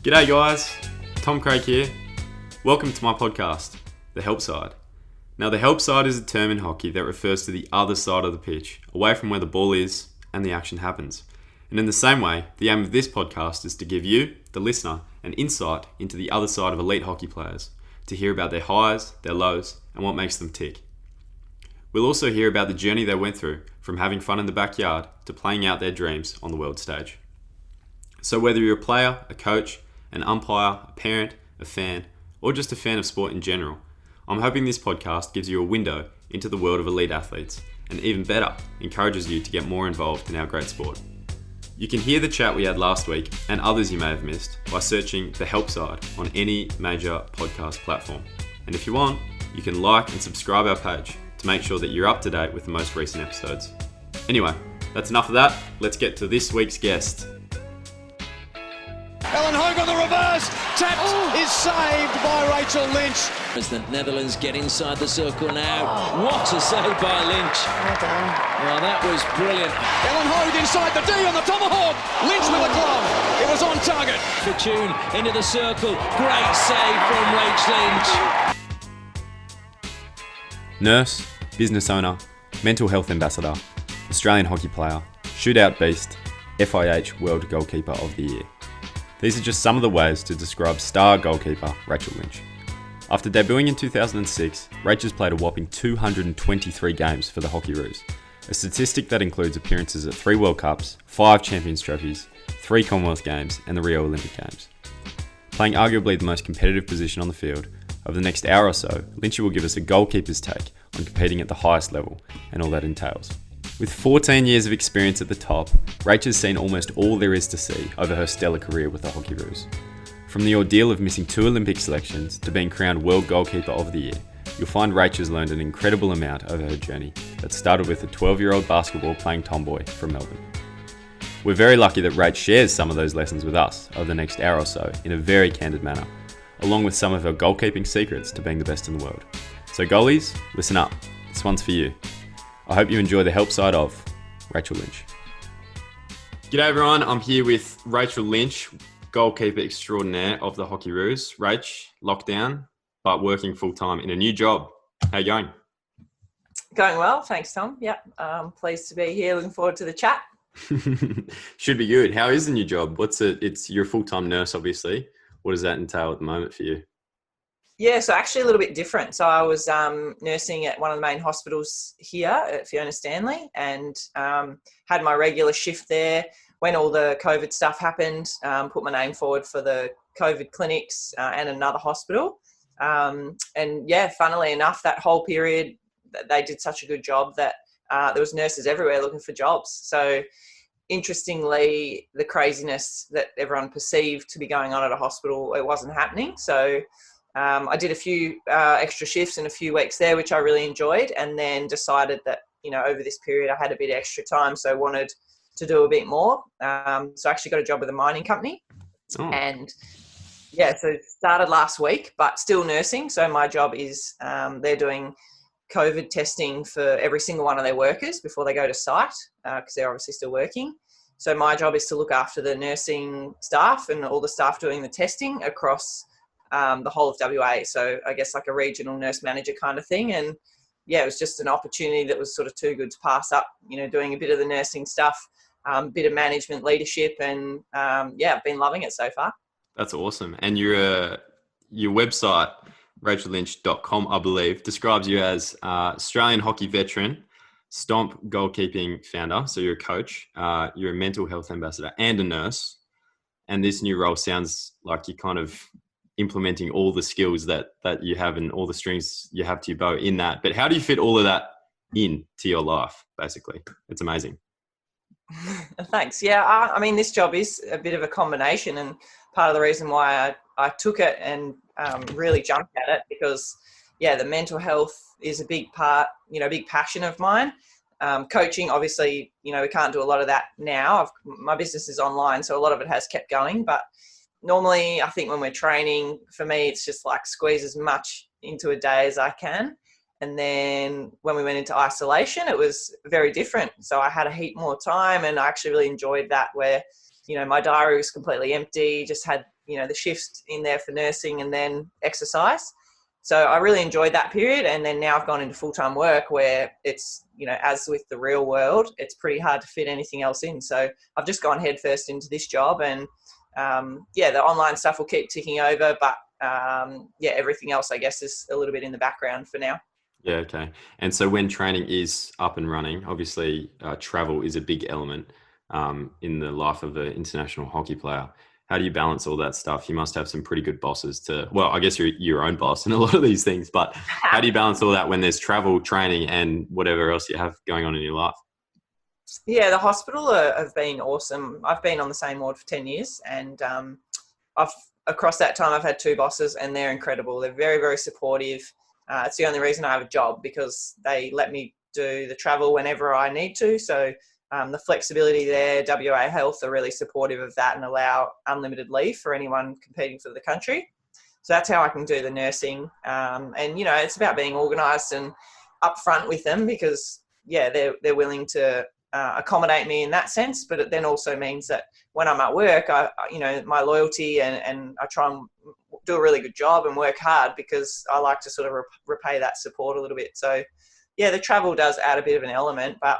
G'day guys, Tom Craig here. Welcome to my podcast, The Help Side. Now the help side is a term in hockey that refers to the other side of the pitch, away from where the ball is and the action happens. And in the same way, the aim of this podcast is to give you, the listener, an insight into the other side of elite hockey players, to hear about their highs, their lows, and what makes them tick. We'll also hear about the journey they went through, from having fun in the backyard to playing out their dreams on the world stage. So whether you're a player, a coach, an umpire, a parent, a fan, or just a fan of sport in general, I'm hoping this podcast gives you a window into the world of elite athletes, and even better, encourages you to get more involved in our great sport. You can hear the chat we had last week and others you may have missed by searching The Help Side on any major podcast platform. And if you want, you can like and subscribe our page to make sure that you're up to date with the most recent episodes. Anyway, that's enough of that. Let's get to this week's guest. Ellen Hogue on the reverse, tapped, is saved by Rachael Lynch. As the Netherlands get inside the circle now. What a save by Lynch. Well done. Well, that was brilliant. Ellen Hogue inside the D on the tomahawk. Lynch with a glove. It was on target. Fortune into the circle. Great save from Rach Lynch. Nurse, business owner, mental health ambassador, Australian hockey player, shootout beast, FIH World Goalkeeper of the Year. These are just some of the ways to describe star goalkeeper Rachael Lynch. After debuting in 2006, Rach has played a whopping 223 games for the Hockeyroos, a statistic that includes appearances at 3 World Cups, 5 Champions Trophies, 3 Commonwealth Games and the Rio Olympic Games. Playing arguably the most competitive position on the field, over the next hour or so, Lynchy will give us a goalkeeper's take on competing at the highest level and all that entails. With 14 years of experience at the top, Rach has seen almost all there is to see over her stellar career with the Hockeyroos. From the ordeal of missing 2 Olympic selections to being crowned World Goalkeeper of the Year, you'll find Rach has learned an incredible amount over her journey that started with a 12-year-old basketball playing tomboy from Melbourne. We're very lucky that Rach shares some of those lessons with us over the next hour or so in a very candid manner, along with some of her goalkeeping secrets to being the best in the world. So goalies, listen up, this one's for you. I hope you enjoy the help side of Rachael Lynch. G'day everyone, I'm here with Rachael Lynch, goalkeeper extraordinaire of the Hockeyroos. Rach, lockdown, but working full-time in a new job. How you going? Going well, thanks Tom. Yep, pleased to be here. Looking forward to the chat. Should be good. How is the new job? You're a full-time nurse, obviously. What does that entail at the moment for you? Yeah, so actually a little bit different. So I was nursing at one of the main hospitals here at Fiona Stanley and had my regular shift there. When all the COVID stuff happened, put my name forward for the COVID clinics and another hospital. And yeah, funnily enough, that whole period, they did such a good job that there was nurses everywhere looking for jobs. So interestingly, the craziness that everyone perceived to be going on at a hospital, it wasn't happening. So I did a few extra shifts in a few weeks there, which I really enjoyed, and then decided that, over this period I had a bit of extra time, so wanted to do a bit more. So I actually got a job with a mining company. And yeah, so it started last week, but still nursing. So my job is they're doing COVID testing for every single one of their workers before they go to site, because they're obviously still working. So my job is to look after the nursing staff and all the staff doing the testing across the whole of WA. So I guess like a regional nurse manager kind of thing. And yeah, it was just an opportunity that was sort of too good to pass up, doing a bit of the nursing stuff, bit of management leadership, and yeah, I've been loving it so far. That's awesome. And your website, rachellynch.com, I believe, describes you as Australian hockey veteran, Stomp goalkeeping founder. So you're a coach, you're a mental health ambassador and a nurse. And this new role sounds like you're kind of implementing all the skills that you have and all the strings you have to your bow in that. But how do you fit all of that into your life, basically? It's amazing. Thanks. Yeah, I mean, this job is a bit of a combination, and part of the reason why I took it and really jumped at it, because, yeah, the mental health is a big part, big passion of mine. Coaching, obviously, we can't do a lot of that now. My business is online, so a lot of it has kept going, but normally, I think when we're training, for me, it's just like squeeze as much into a day as I can. And then when we went into isolation, it was very different. So I had a heap more time, and I actually really enjoyed that, where, my diary was completely empty, just had the shift in there for nursing and then exercise. So I really enjoyed that period. And then now I've gone into full-time work where it's, as with the real world, it's pretty hard to fit anything else in. So I've just gone headfirst into this job, and the online stuff will keep ticking over, but everything else, I guess, is a little bit in the background for now. Yeah, okay. And so when training is up and running, obviously travel is a big element in the life of an international hockey player. How do you balance all that stuff? You must have some pretty good bosses I guess you're your own boss in a lot of these things, but how do you balance all that when there's travel, training, and whatever else you have going on in your life? Yeah, the hospital have been awesome. I've been on the same ward for 10 years, and across that time I've had 2 bosses, and they're incredible. They're very, very supportive. It's the only reason I have a job, because they let me do the travel whenever I need to. So the flexibility there, WA Health are really supportive of that and allow unlimited leave for anyone competing for the country. So that's how I can do the nursing. And, it's about being organised and upfront with them, because, they're willing to accommodate me in that sense. But it then also means that when I'm at work, my loyalty and I try and do a really good job and work hard, because I like to sort of repay that support a little bit. So, the travel does add a bit of an element, but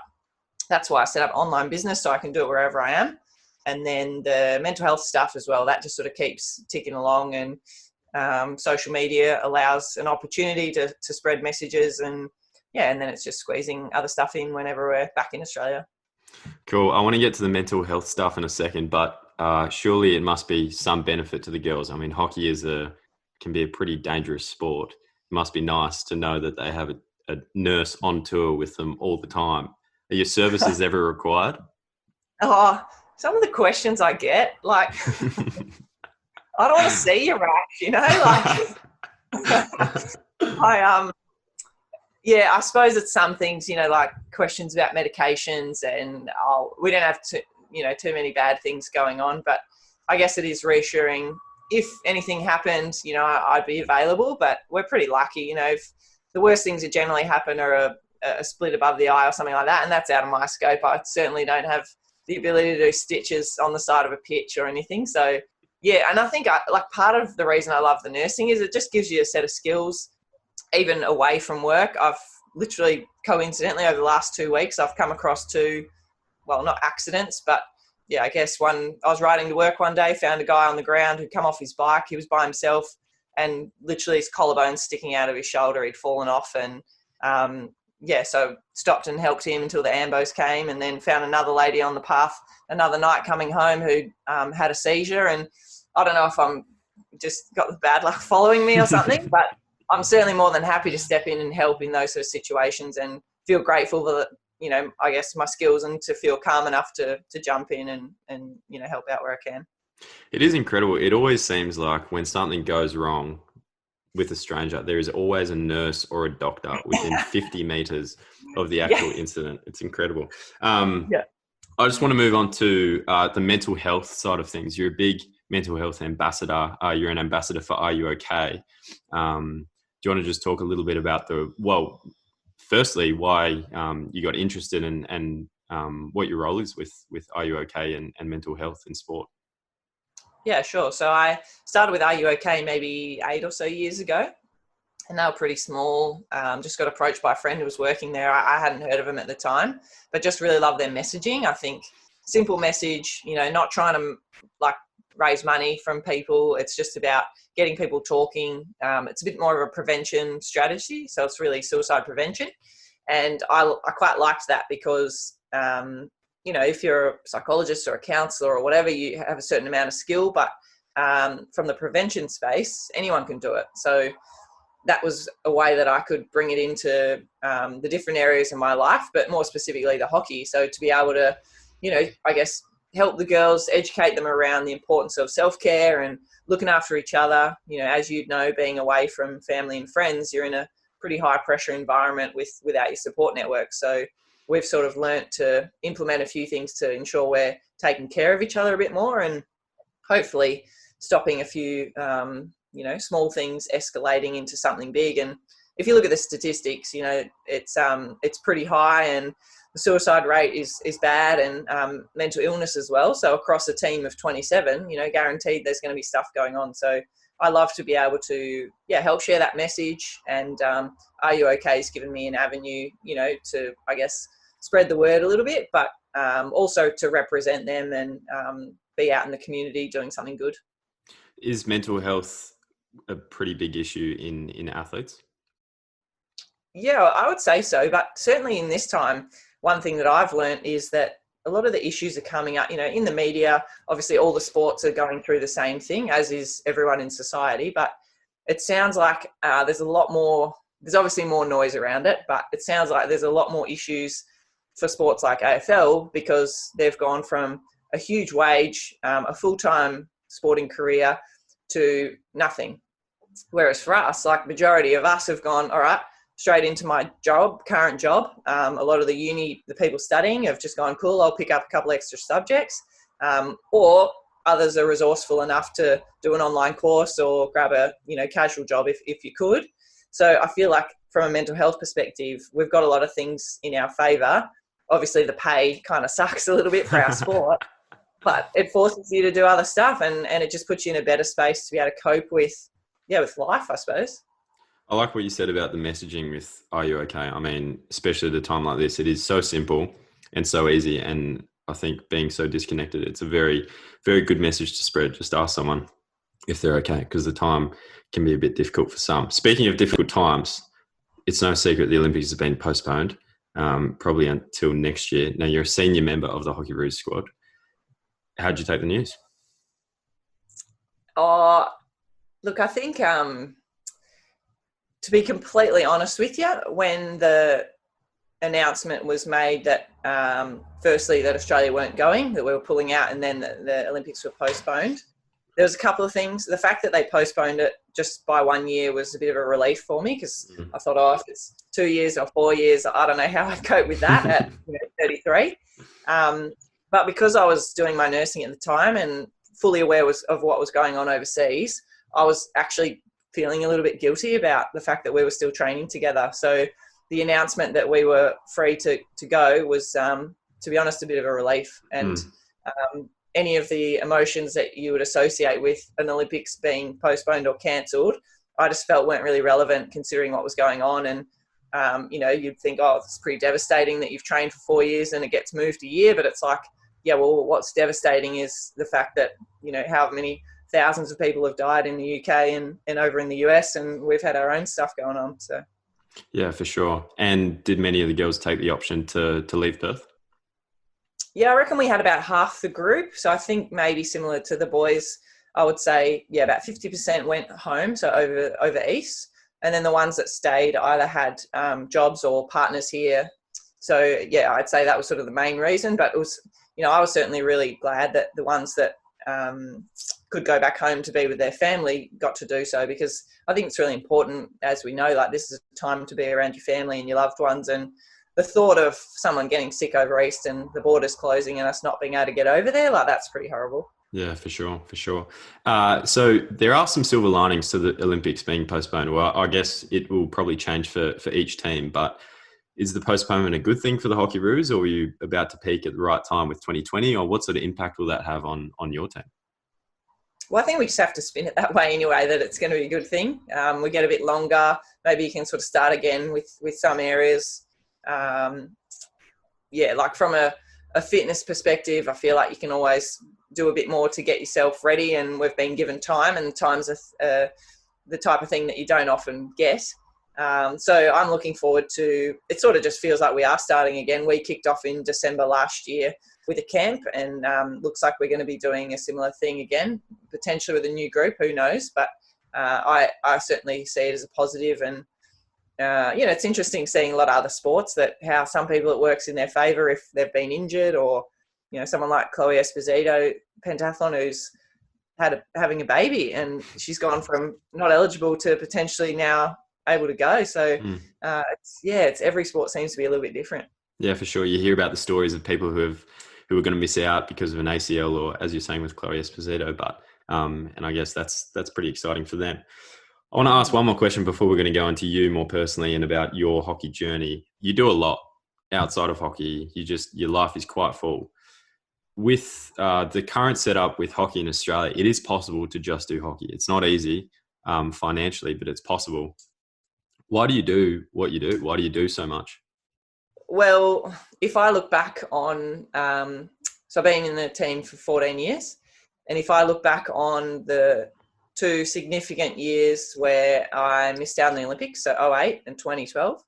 that's why I set up online business, so I can do it wherever I am. And then the mental health stuff as well, that just sort of keeps ticking along, and social media allows an opportunity to spread messages, and then it's just squeezing other stuff in whenever we're back in Australia. Cool. I want to get to the mental health stuff in a second, but surely it must be some benefit to the girls. I mean, hockey can be a pretty dangerous sport. It must be nice to know that they have a nurse on tour with them all the time. Are your services ever required? Oh, some of the questions I get, like, I don't want to see you, Rach, I suppose it's some things, like questions about medications, and we don't have too many bad things going on, but I guess it is reassuring. If anything happened, I'd be available, but we're pretty lucky. If the worst things that generally happen are a split above the eye or something like that, and that's out of my scope. I certainly don't have the ability to do stitches on the side of a pitch or anything. So, and I think part of the reason I love the nursing is it just gives you a set of skills, even away from work. I've literally, coincidentally, over the last 2 weeks, I've come across 2, well, not accidents, but I guess one, I was riding to work one day, found a guy on the ground who'd come off his bike. He was by himself, and literally his collarbone's sticking out of his shoulder. He'd fallen off, and so stopped and helped him until the ambos came, and then found another lady on the path another night coming home who had a seizure. And I don't know if I'm just got the bad luck following me or something, but I'm certainly more than happy to step in and help in those sort of situations, and feel grateful that, I guess my skills, and to feel calm enough to jump in and help out where I can. It is incredible. It always seems like when something goes wrong with a stranger, there is always a nurse or a doctor within 50 meters of the actual incident. It's incredible. I just want to move on to the mental health side of things. You're a big mental health ambassador. You're an ambassador for Are You OK? Do you want to just talk a little bit about firstly, why you got interested and what your role is with Are You OK and mental health in sport? Yeah, sure. So I started with Are You OK maybe 8 or so years ago, and they were pretty small. Just got approached by a friend who was working there. I hadn't heard of them at the time, but just really loved their messaging. I think simple message, not trying to raise money from people. It's just about getting people talking. It's a bit more of a prevention strategy. So it's really suicide prevention. And I quite liked that because, if you're a psychologist or a counsellor or whatever, you have a certain amount of skill, but from the prevention space, anyone can do it. So that was a way that I could bring it into the different areas of my life, but more specifically the hockey. So to be able to, I guess, help the girls, educate them around the importance of self-care and looking after each other. As you know, being away from family and friends, you're in a pretty high pressure environment without your support network. So we've sort of learnt to implement a few things to ensure we're taking care of each other a bit more, and hopefully stopping a few, small things escalating into something big. And if you look at the statistics, it's pretty high, and the suicide rate is bad, and mental illness as well. So across a team of 27, guaranteed there's going to be stuff going on. So I love to be able to, help share that message. And Are You OK has given me an avenue, to, I guess, spread the word a little bit, but also to represent them and be out in the community doing something good. Is mental health a pretty big issue in athletes? Yeah, I would say so. But certainly in this time, one thing that I've learned is that a lot of the issues are coming up, in the media. Obviously, all the sports are going through the same thing, as is everyone in society. But it sounds like there's obviously more noise around it, but it sounds like there's a lot more issues for sports like AFL because they've gone from a huge wage, a full-time sporting career to nothing. Whereas for us, like majority of us have gone, all right, straight into my current job. A lot of the people studying have just gone, cool, I'll pick up a couple extra subjects. Or others are resourceful enough to do an online course or grab a, casual job if you could. So I feel like from a mental health perspective, we've got a lot of things in our favour. Obviously the pay kind of sucks a little bit for our sport, but it forces you to do other stuff and it just puts you in a better space to be able to cope with life, I suppose. I like what you said about the messaging with Are You OK? I mean, especially at a time like this, it is so simple and so easy. And I think being so disconnected, it's a very, very good message to spread. Just ask someone if they're okay, because the time can be a bit difficult for some. Speaking of difficult times, it's no secret the Olympics have been postponed, probably until next year. Now, you're a senior member of the Hockeyroos squad. How'd you take the news? Look, I think... to be completely honest with you, when the announcement was made that firstly that Australia weren't going, that we were pulling out, and then the Olympics were postponed, there was a couple of things. The fact that they postponed it just by 1 year was a bit of a relief for me because I thought, if it's 2 years or 4 years, I don't know how I'd cope with that at 33. But because I was doing my nursing at the time and fully aware of what was going on overseas, I was actually feeling a little bit guilty about the fact that we were still training together. So the announcement that we were free to go was, to be honest, a bit of a relief. And any of the emotions that you would associate with an Olympics being postponed or cancelled, I just felt weren't really relevant considering what was going on. And, you'd think, it's pretty devastating that you've trained for 4 years and it gets moved a year. But it's like, what's devastating is the fact that, how many thousands of people have died in the UK and over in the US, and we've had our own stuff going on. So, yeah, for sure. And did many of the girls take the option to leave Perth? Yeah, I reckon we had about half the group. So I think maybe similar to the boys, I would say, about 50% went home, so over east. And then the ones that stayed either had jobs or partners here. So, I'd say that was sort of the main reason. But it was, I was certainly really glad that the ones that could go back home to be with their family got to do so, because I think it's really important, as we know, like this is a time to be around your family and your loved ones. And the thought of someone getting sick over East and the borders closing and us not being able to get over there, like that's pretty horrible. Yeah, for sure. So there are some silver linings to the Olympics being postponed. Well, I guess it will probably change for each team, but is the postponement a good thing for the Hockeyroos, or were you about to peak at the right time with 2020, or what sort of impact will that have on your team? Well, I think we just have to spin it that way anyway, that it's going to be a good thing. We get a bit longer. Maybe you can sort of start again with some areas. Like from a fitness perspective, I feel like you can always do a bit more to get yourself ready, and we've been given time, and time's the type of thing that you don't often get. So I'm looking forward to, it sort of just feels like we are starting again. We kicked off in December last year with a camp, and looks like we're going to be doing a similar thing again, potentially with a new group, who knows. But I certainly see it as a positive. And, it's interesting seeing a lot of other sports that how some people it works in their favour if they've been injured, or, someone like Chloe Esposito, pentathlon, who's having a baby, and she's gone from not eligible to potentially now able to go. So it's every sport seems to be a little bit different. Yeah, for sure. You hear about the stories of people who are going to miss out because of an ACL, or as you're saying with Chloe Esposito, but and I guess that's pretty exciting for them. I want to ask one more question before we're going to go into you more personally and about your hockey journey. You do a lot outside of hockey, your life is quite full. With the current setup with hockey in Australia, it is possible to just do hockey. It's not easy financially, but it's possible. Why do you do what you do? Why do you do so much? Well, if I look back on, so I've been in the team for 14 years, and if I look back on the 2 significant years where I missed out on the Olympics, so 2008 and 2012,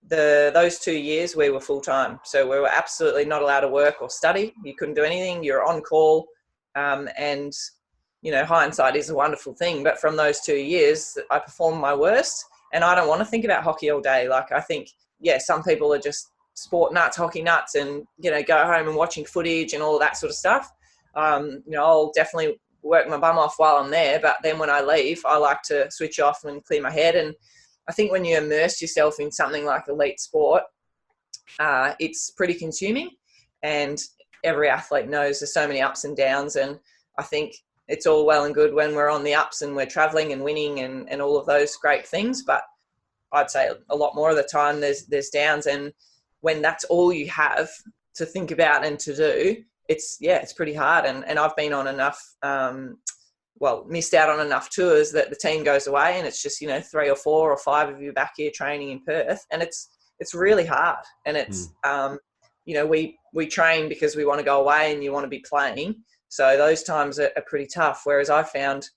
those 2 years we were full-time. So we were absolutely not allowed to work or study. You couldn't do anything. You're on call. And, hindsight is a wonderful thing. But from those 2 years, I performed my worst. And I don't want to think about hockey all day. Like, I think, some people are just sport nuts, hockey nuts, and, go home and watching footage and all that sort of stuff. I'll definitely work my bum off while I'm there. But then when I leave, I like to switch off and clear my head. And I think when you immerse yourself in something like elite sport, it's pretty consuming, and every athlete knows there's so many ups and downs. And I think it's all well and good when we're on the ups and we're traveling and winning and all of those great things. But I'd say a lot more of the time there's downs. And when that's all you have to think about and to do, it's pretty hard. And I've been on enough, missed out on enough tours that the team goes away and it's just, 3 or 4 or 5 of you back here training in Perth. And it's really hard. And it's, we train because we want to go away and you want to be playing. So those times are pretty tough. Whereas I found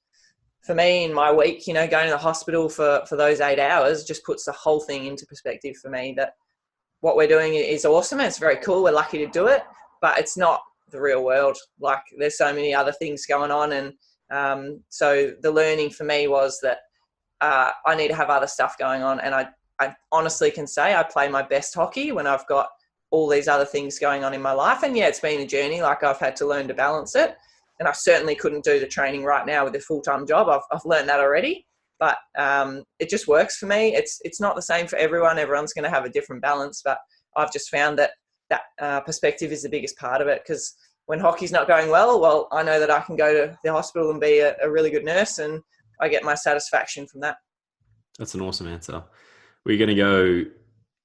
for me in my week, going to the hospital for those 8 hours just puts the whole thing into perspective for me, that what we're doing is awesome. And it's very cool. We're lucky to do it, but it's not the real world. Like, there's so many other things going on. And so the learning for me was that I need to have other stuff going on. And I honestly can say I play my best hockey when I've got all these other things going on in my life. And it's been a journey. Like, I've had to learn to balance it. And I certainly couldn't do the training right now with a full-time job. I've learned that already. But it just works for me. It's not the same for everyone. Everyone's going to have a different balance. But I've just found that perspective is the biggest part of it, because when hockey's not going well, I know that I can go to the hospital and be a really good nurse, and I get my satisfaction from that. That's an awesome answer. We're going to go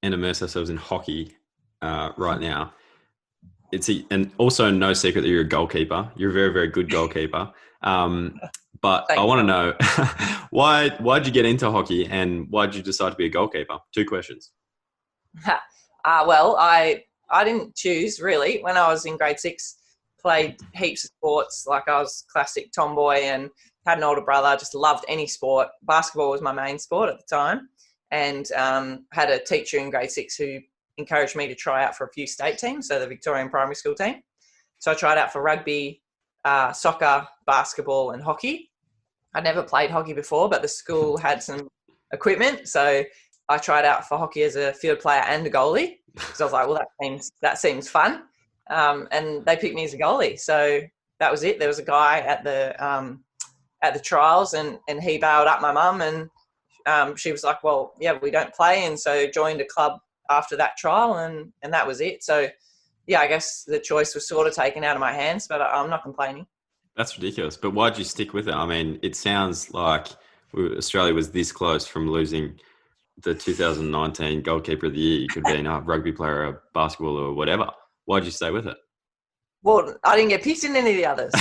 and immerse ourselves in hockey right now. And also no secret that you're a goalkeeper. You're a very, very good goalkeeper. But I want to know, why'd you get into hockey and why'd you decide to be a goalkeeper? 2 questions. Well, I didn't choose, really. When I was in grade 6, played heaps of sports. Like, I was classic tomboy and had an older brother, just loved any sport. Basketball was my main sport at the time, and had a teacher in grade 6 who encouraged me to try out for a few state teams, so the Victorian primary school team. So I tried out for rugby, soccer, basketball and hockey. I'd never played hockey before, but the school had some equipment, so I tried out for hockey as a field player and a goalie. So I was like, well, that seems fun. And they picked me as a goalie. So that was it. There was a guy at the trials, and he bailed up my mum, and she was like, well, yeah, we don't play. And so joined a club after that trial, and that was it. So I guess the choice was sort of taken out of my hands, but I'm not complaining. That's ridiculous. But why'd you stick with it? I mean, it sounds like Australia was this close from losing the 2019 goalkeeper of the year. You could be a rugby player, a basketball or whatever. Why'd you stay with it? Well, I didn't get picked in any of the others.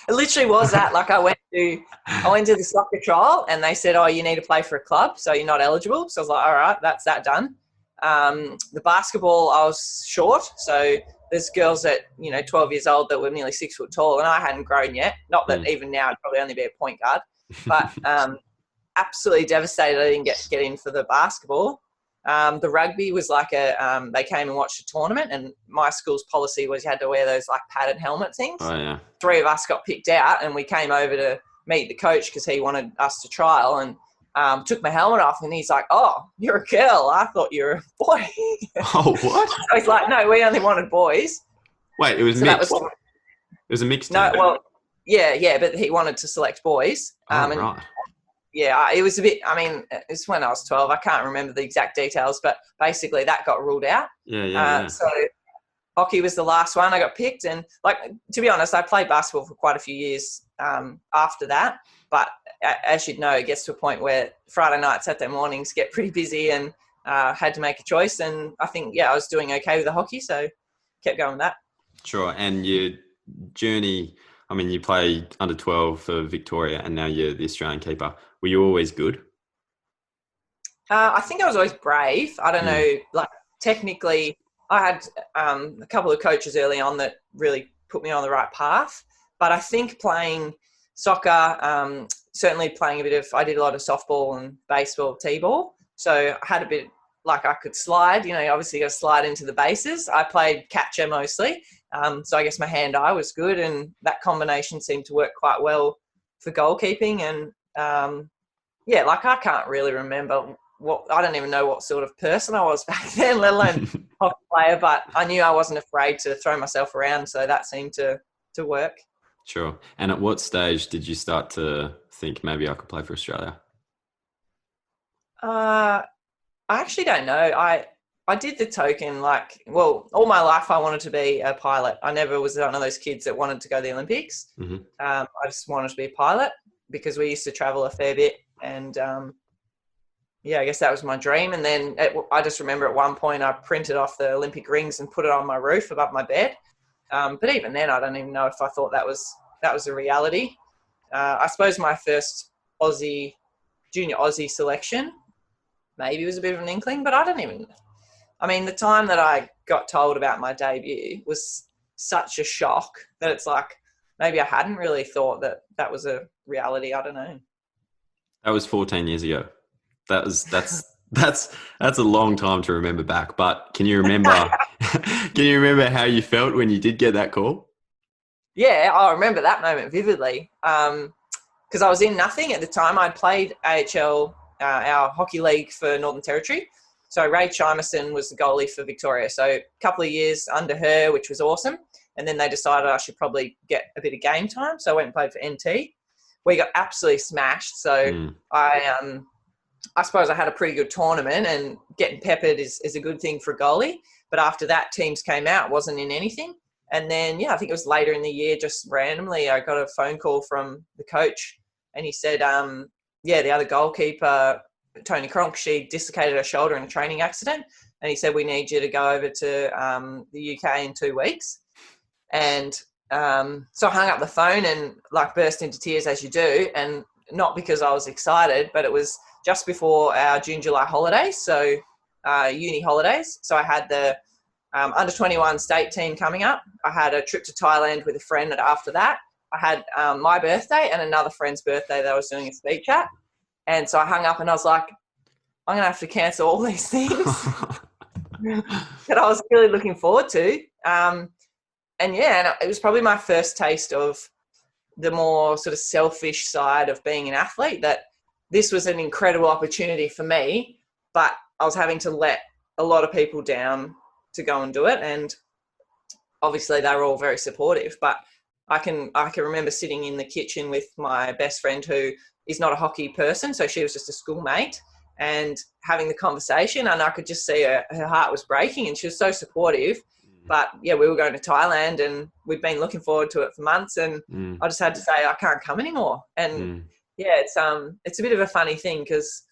It literally was that. Like, I went to the soccer trial and they said, oh, you need to play for a club, so you're not eligible. So I was like, all right, that's that done. The basketball, I was short. So there's girls at, 12 years old that were nearly 6 foot tall, and I hadn't grown yet. Not that even now I'd probably only be a point guard. But absolutely devastated I didn't get in for the basketball. The rugby was like they came and watched a tournament, and my school's policy was you had to wear those like padded helmet things. Oh, yeah. 3 of us got picked out, and we came over to meet the coach because he wanted us to trial, and took my helmet off, and he's like, oh, you're a girl. I thought you were a boy. Oh, what? So he's like, no, we only wanted boys. Wait, it was mixed? It was a mixed team? No, well, yeah, but he wanted to select boys. Right. Yeah, it was a bit, it's when I was 12. I can't remember the exact details, but basically that got ruled out. Yeah. So hockey was the last one I got picked. And, to be honest, I played basketball for quite a few years after that. But as you'd know, it gets to a point where Friday night, Saturday mornings get pretty busy, and had to make a choice. And I think, I was doing okay with the hockey, so kept going with that. Sure. And your journey, I mean, you play under 12 for Victoria and now you're the Australian keeper. Were you always good? I think I was always brave. I don't know, like technically I had a couple of coaches early on that really put me on the right path. But I think playing soccer, certainly playing I did a lot of softball and baseball, t-ball. So I had a bit, like I could slide, obviously you got to slide into the bases. I played catcher mostly. So I guess my hand-eye was good, and that combination seemed to work quite well for goalkeeping. And I can't really remember I don't even know what sort of person I was back then, let alone hockey player, but I knew I wasn't afraid to throw myself around. So that seemed to work. Sure. And at what stage did you start to think maybe I could play for Australia? I actually don't know. I did the token, all my life I wanted to be a pilot. I never was one of those kids that wanted to go to the Olympics. Mm-hmm. I just wanted to be a pilot because we used to travel a fair bit. And, I guess that was my dream. And then I just remember at one point I printed off the Olympic rings and put it on my roof above my bed. But even then, I don't even know if I thought that was a reality. I suppose my first junior Aussie selection maybe was a bit of an inkling, but the time that I got told about my debut was such a shock that it's like maybe I hadn't really thought that was a reality. I don't know. That was 14 years ago. That's a long time to remember back. But can you remember? Can you remember how you felt when you did get that call? Yeah, I remember that moment vividly. Because I was in nothing at the time. I'd played AHL, our hockey league for Northern Territory. So Rach was the goalie for Victoria. So a couple of years under her, which was awesome. And then they decided I should probably get a bit of game time. So I went and played for NT. We got absolutely smashed. So I suppose I had a pretty good tournament, and getting peppered is a good thing for a goalie. But after that, teams came out, wasn't in anything. And then, I think it was later in the year, just randomly, I got a phone call from the coach, and he said, the other goalkeeper, Tony Cronk, she dislocated her shoulder in a training accident. And he said, we need you to go over to the UK in 2 weeks. And so I hung up the phone and burst into tears, as you do. And not because I was excited, but it was just before our June-July holidays, so uni holidays. So I had the under-21 state team coming up. I had a trip to Thailand with a friend after that. I had my birthday and another friend's birthday that I was doing a speech at. And so I hung up and I was like, I'm going to have to cancel all these things that I was really looking forward to. And it was probably my first taste of the more sort of selfish side of being an athlete, that this was an incredible opportunity for me, but I was having to let a lot of people down to go and do it. And obviously they were all very supportive, but I can remember sitting in the kitchen with my best friend, who is not a hockey person. So she was just a schoolmate, and having the conversation, and I could just see her heart was breaking, and she was so supportive. But we were going to Thailand and we'd been looking forward to it for months, and I just had to say, I can't come anymore. And it's a bit of a funny thing, because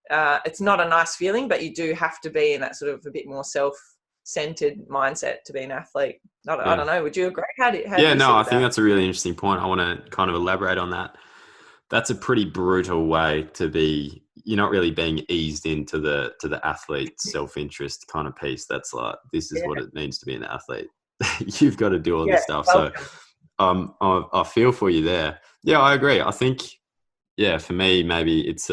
it's not a nice feeling, but you do have to be in that sort of a bit more self-centered mindset to be an athlete. I don't know. Would you agree? How do you I think that's a really interesting point. I want to kind of elaborate on that. That's a pretty brutal way to be. You're not really being eased into the athlete self-interest kind of piece. That's like, this is what it means to be an athlete. You've got to do all this stuff. So I feel for you there. Yeah, I agree. I think, for me, maybe it's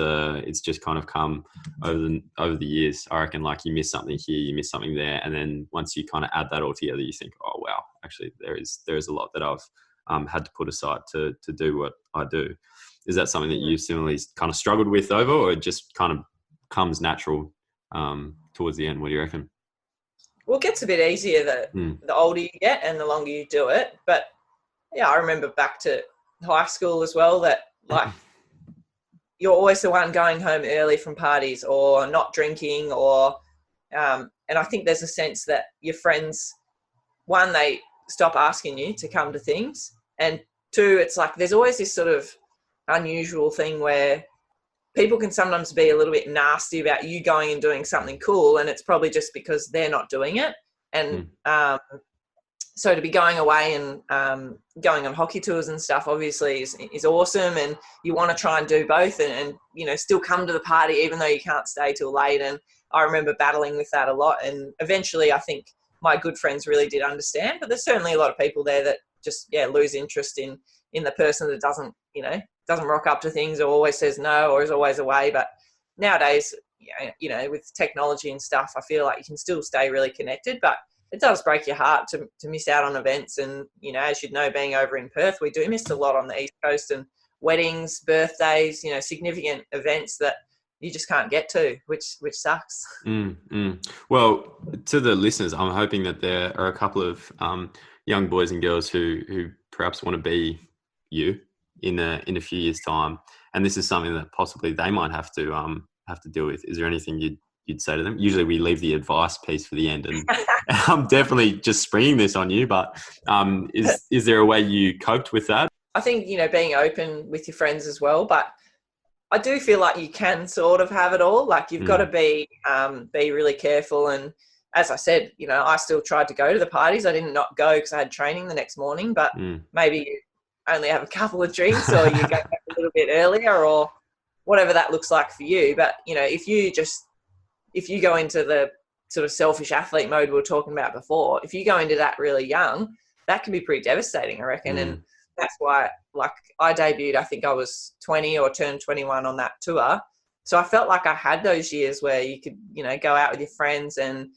just kind of come over the years. I reckon you miss something here, you miss something there. And then once you kind of add that all together, you think, oh, wow, actually there is a lot that I've had to put aside to do what I do. Is that something that you similarly kind of struggled with over, or it just kind of comes natural towards the end? What do you reckon? Well, it gets a bit easier the older you get and the longer you do it. But I remember back to high school as well, that you're always the one going home early from parties or not drinking, or and I think there's a sense that your friends, one, they stop asking you to come to things, and two, it's there's always this sort of unusual thing where people can sometimes be a little bit nasty about you going and doing something cool, and it's probably just because they're not doing it. And so to be going away and going on hockey tours and stuff obviously is awesome, and you want to try and do both and still come to the party even though you can't stay till late. And I remember battling with that a lot, and eventually I think my good friends really did understand, but there's certainly a lot of people there that just lose interest in the person that doesn't rock up to things or always says no or is always away. But nowadays, with technology and stuff, I feel like you can still stay really connected, but it does break your heart to miss out on events. And, as you'd know, being over in Perth, we do miss a lot on the East Coast, and weddings, birthdays, significant events that you just can't get to, which sucks. Well, to the listeners, I'm hoping that there are a couple of young boys and girls who perhaps want to be you in a few years' time, and this is something that possibly they might have to deal with. Is there anything you'd say to them? Usually we leave the advice piece for the end, and I'm definitely just springing this on you, but is there a way you coped with that? I think, being open with your friends as well, but I do feel like you can sort of have it all. Like you've got to be really careful. And as I said, I still tried to go to the parties. I didn't not go because I had training the next morning, but maybe you only have a couple of drinks, or you go back a little bit earlier, or whatever that looks like for you. But, if you go into the sort of selfish athlete mode we were talking about before, if you go into that really young, that can be pretty devastating, I reckon. And that's why, I debuted, I think I was 20 or turned 21 on that tour. So I felt like I had those years where you could, go out with your friends and,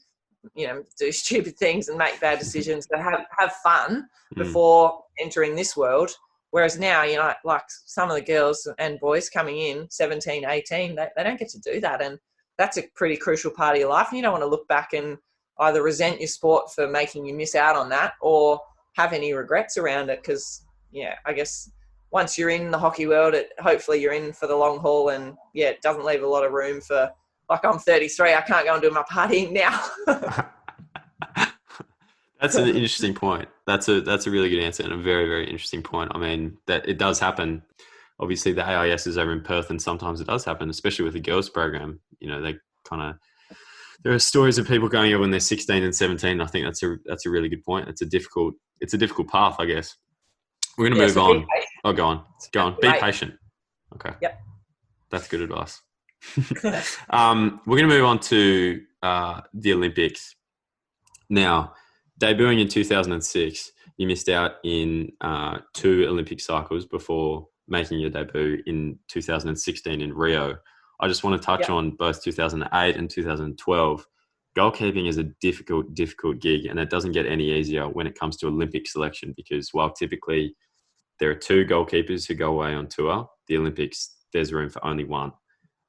do stupid things and make bad decisions, but have fun before entering this world. Whereas now, like some of the girls and boys coming in, 17, 18, they don't get to do that. And that's a pretty crucial part of your life. And you don't want to look back and either resent your sport for making you miss out on that, or have any regrets around it. Because, I guess once you're in the hockey world, hopefully you're in for the long haul, and it doesn't leave a lot of room for, like, I'm 33, I can't go and do my partying now. That's an interesting point. That's a really good answer, and a very, very interesting point. I mean, that it does happen. Obviously, the AIS is over in Perth, and sometimes it does happen, especially with the girls program. They there are stories of people going over when they're 16 and 17. I think that's a really good point. It's a difficult path, I guess. We're going to move on. Oh, go on. Be patient. Okay. Yep. That's good advice. We're going to move on to the Olympics. Now, debuting in 2006, you missed out in 2 Olympic cycles before making your debut in 2016 in Rio. I just want to touch on both 2008 and 2012. Goalkeeping is a difficult gig, and it doesn't get any easier when it comes to Olympic selection, because while typically there are 2 goalkeepers who go away on tour, the Olympics, there's room for only 1.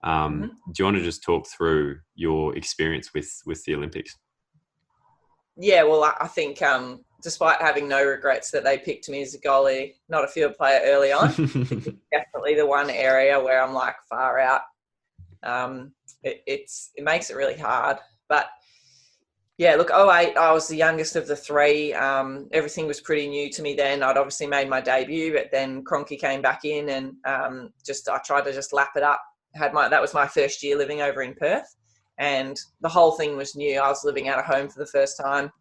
Do you want to just talk through your experience with the Olympics? Yeah, well, I think despite having no regrets that they picked me as a goalie, not a field player early on, it's definitely the one area where I'm like, far out. It makes it really hard. But yeah, look, 2008, I was the youngest of the 3. Everything was pretty new to me then. I'd obviously made my debut, but then Kroenke came back in, and I tried to just lap it up. That was my first year living over in Perth, and the whole thing was new. I was living out of home for the first time.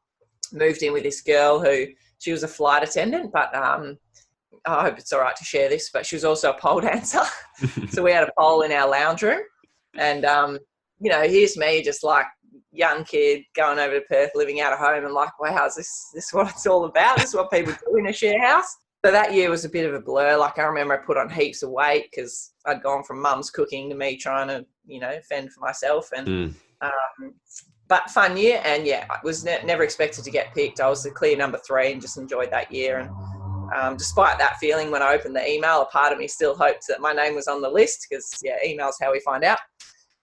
Moved in with this girl she was a flight attendant, but I hope it's all right to share this, but she was also a pole dancer. So we had a pole in our lounge room, and here's me, just like young kid going over to Perth, living out of home, and like, wow, is this what it's all about? This is what people do in a share house. So that year was a bit of a blur. Like, I remember I put on heaps of weight because I'd gone from mum's cooking to me trying to, fend for myself. And but fun year. And I was never expected to get picked. I was the clear number 3 and just enjoyed that year. And despite that feeling, when I opened the email, a part of me still hoped that my name was on the list, because email's how we find out.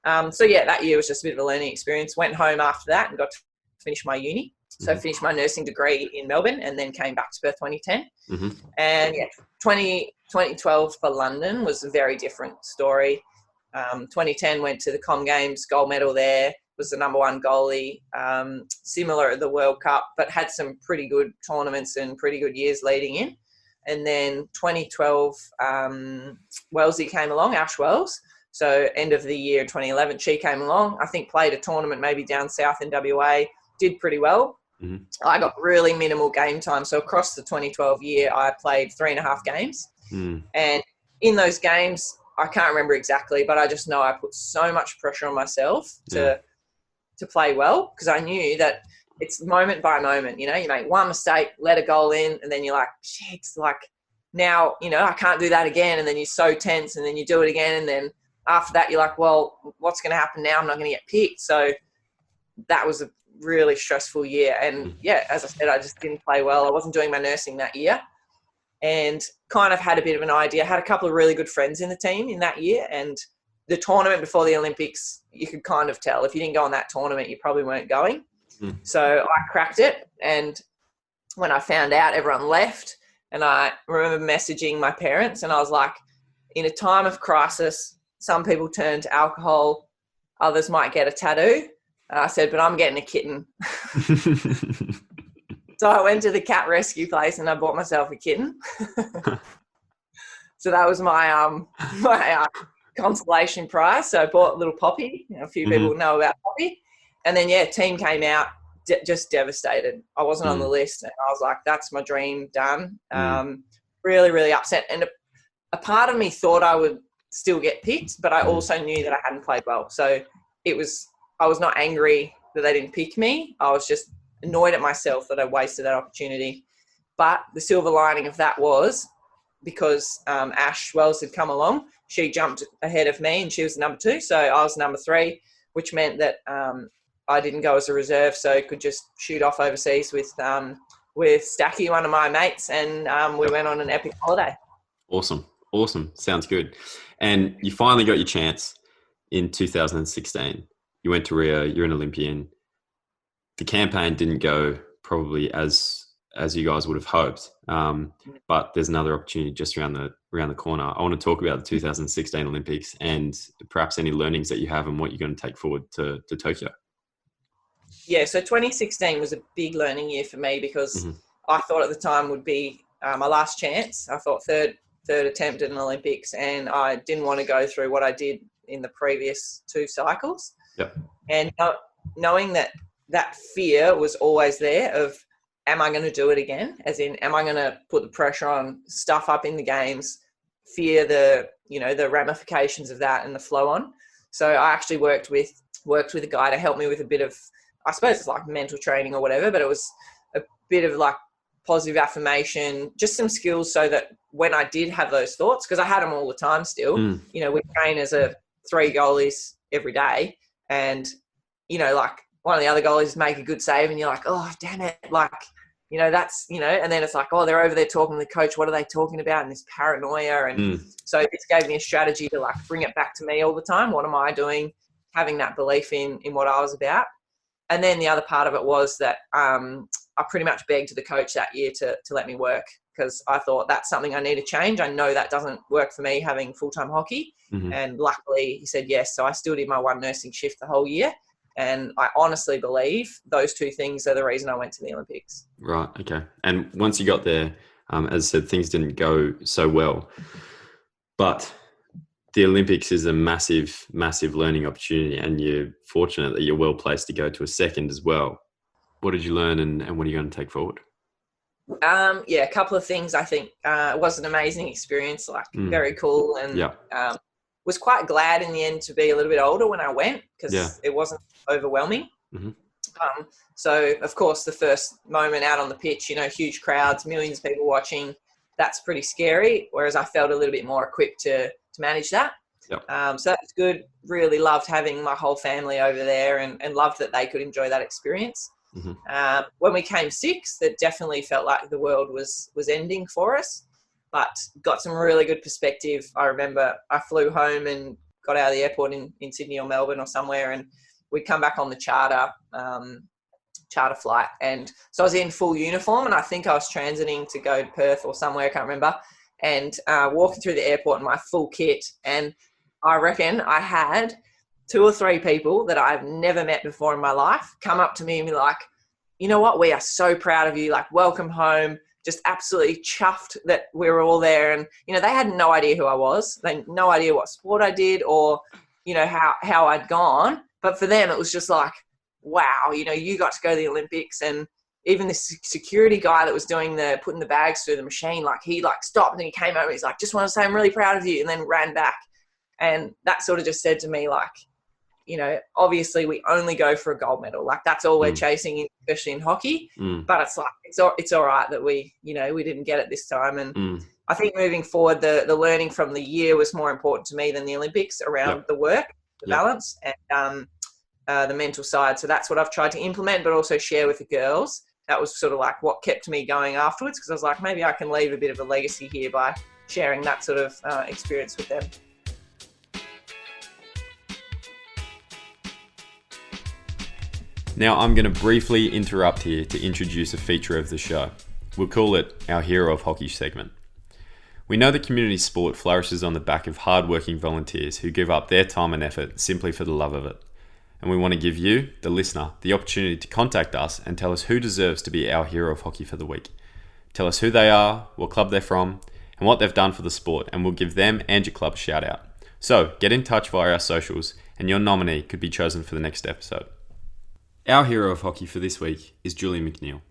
That year was just a bit of a learning experience. Went home after that and got to finish my uni. So I finished my nursing degree in Melbourne, and then came back to Perth 2010. And 2012 for London was a very different story. 2010 went to the Com Games, gold medal there, was the number 1 goalie, similar at the World Cup, but had some pretty good tournaments and pretty good years leading in. And then 2012, Wellesley came along, Ash Wells, So end of the year in 2011, she came along. I think played a tournament maybe down south in WA, did pretty well. Mm-hmm. I got really minimal game time. So across the 2012 year, I played 3.5 games. Mm. And in those games, I can't remember exactly, but I just know I put so much pressure on myself to play well, because I knew that it's moment by moment. You know, you make one mistake, let a goal in, and then you're like, shit, like now, you know, I can't do that again. And then you're so tense, and then you do it again. And then after that, you're like, well, what's going to happen now? I'm not going to get picked. So that was a really stressful year. And yeah, as I said, I just didn't play well. I wasn't doing my nursing that year, and kind of had a bit of an idea. Had a couple of really good friends in the team in that year, and the tournament before the Olympics, you could kind of tell if you didn't go on that tournament, you probably weren't going. So I cracked it. And when I found out, everyone left. And I remember messaging my parents, and I was like, in a time of crisis, some people turn to alcohol, others might get a tattoo. And I said, but I'm getting a kitten. So I went to the cat rescue place and I bought myself a kitten. So that was my consolation prize. So I bought little Poppy. You know, a few people know about Poppy. And then, yeah, team came out just devastated. I wasn't on the list. And I was like, that's my dream done. Really, really upset. And a part of me thought I would still get picked, but I also knew that I hadn't played well. So I was not angry that they didn't pick me. I was just annoyed at myself that I wasted that opportunity. But the silver lining of that was because Ash Wells had come along, she jumped ahead of me and she was number 2. So I was number 3, which meant that I didn't go as a reserve, so could just shoot off overseas with Stacky, one of my mates, and we went on an epic holiday. Awesome. Sounds good. And you finally got your chance in 2016. You went to Rio, you're an Olympian. The campaign didn't go probably as you guys would have hoped, but there's another opportunity just around the corner. I want to talk about the 2016 Olympics and perhaps any learnings that you have and what you're going to take forward to Tokyo. Yeah, so 2016 was a big learning year for me because I thought at the time would be my last chance. I thought third attempt at an Olympics, and I didn't want to go through what I did in the previous 2 cycles. Yep. And knowing that fear was always there of, am I going to do it again? As in, am I going to put the pressure on, stuff up in the games, fear the ramifications of that and the flow on. So I actually worked with a guy to help me with a bit of, I suppose it's like mental training or whatever, but it was a bit of like positive affirmation, just some skills so that when I did have those thoughts, because I had them all the time still, you know, we train as 3 goalies every day, and, you know, like one of the other goalies make a good save and you're like, oh, damn it. Like, you know, that's, you know, and then it's like, oh, they're over there talking to the coach. What are they talking about? And this paranoia. And so this gave me a strategy to like bring it back to me all the time. What am I doing? Having that belief in what I was about. And then the other part of it was that I pretty much begged the coach that year to let me work, because I thought that's something I need to change. I know that doesn't work for me having full-time hockey. And luckily he said yes. So I still did my 1 nursing shift the whole year. And I honestly believe those 2 things are the reason I went to the Olympics. Right. Okay. And once you got there, as I said, things didn't go so well, but the Olympics is a massive, massive learning opportunity, and you're fortunate that you're well placed to go to a second as well. What did you learn, and what are you going to take forward? Yeah, a couple of things. I think it was an amazing experience, like very cool, and was quite glad in the end to be a little bit older when I went, because it wasn't overwhelming. So, of course, the first moment out on the pitch, you know, huge crowds, millions of people watching, that's pretty scary, whereas I felt a little bit more equipped to manage that. So that's good. Really loved having my whole family over there, and loved that they could enjoy that experience. When we came 6th, it definitely felt like the world was ending for us, but got some really good perspective. I remember I flew home and got out of the airport in Sydney or Melbourne or somewhere, and we'd come back on the charter flight. And so I was in full uniform, and I think I was transiting to go to Perth or somewhere, I can't remember, and walking through the airport in my full kit. And I reckon I had 2 or 3 people that I've never met before in my life come up to me and be like, you know what, we are so proud of you. Like, welcome home. just absolutely chuffed that we were all there. And, you know, they had no idea who I was. They had no idea what sport I did or, you know, how I'd gone. But for them, it was just like, wow, you know, you got to go to the Olympics. And even this security guy that was putting the bags through the machine, like he like stopped and he came over. He's like, just want to say I'm really proud of you. And then ran back. And that sort of just said to me, like, you know, obviously we only go for a gold medal. Like that's all we're chasing, especially in hockey. But it's like, it's all right that we didn't get it this time. And I think moving forward, the learning from the year was more important to me than the Olympics around the work, the balance and the mental side. So that's what I've tried to implement, but also share with the girls. That was sort of like what kept me going afterwards. Cause I was like, maybe I can leave a bit of a legacy here by sharing that sort of experience with them. Now I'm going to briefly interrupt here to introduce a feature of the show. We'll call it our Hero of Hockey segment. We know that community sport flourishes on the back of hard-working volunteers who give up their time and effort simply for the love of it. And we want to give you, the listener, the opportunity to contact us and tell us who deserves to be our Hero of Hockey for the week. Tell us who they are, what club they're from, and what they've done for the sport, and we'll give them and your club a shout out. So get in touch via our socials and your nominee could be chosen for the next episode. Our Hero of Hockey for this week is Julie McNeil.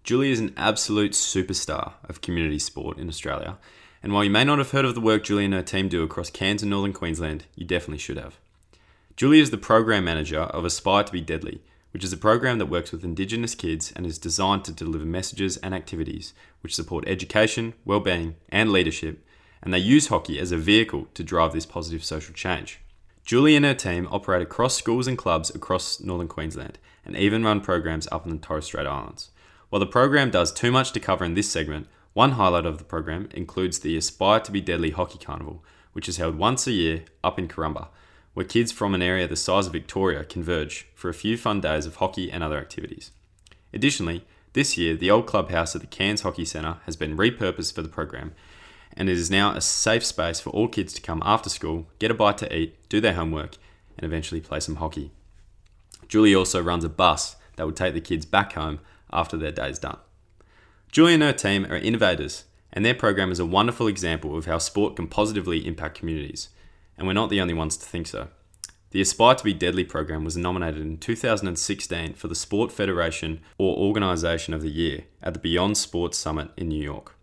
Julie is an absolute superstar of community sport in Australia, and while you may not have heard of the work Julie and her team do across Cairns and Northern Queensland, you definitely should have. Julie is the program manager of Aspire to be Deadly, which is a program that works with Indigenous kids and is designed to deliver messages and activities which support education, well-being and leadership, and they use hockey as a vehicle to drive this positive social change. Julie and her team operate across schools and clubs across Northern Queensland and even run programs up in the Torres Strait Islands. While the program does too much to cover in this segment, one highlight of the program includes the Aspire to be Deadly Hockey Carnival, which is held once a year up in Corumba, where kids from an area the size of Victoria converge for a few fun days of hockey and other activities. Additionally, this year the old clubhouse at the Cairns Hockey Centre has been repurposed for the program, and it is now a safe space for all kids to come after school, get a bite to eat, do their homework, and eventually play some hockey. Julie also runs a bus that will take the kids back home after their day's done. Julie and her team are innovators, and their program is a wonderful example of how sport can positively impact communities, and we're not the only ones to think so. The Aspire to be Deadly program was nominated in 2016 for the Sport Federation or Organisation of the Year at the Beyond Sports Summit in New York.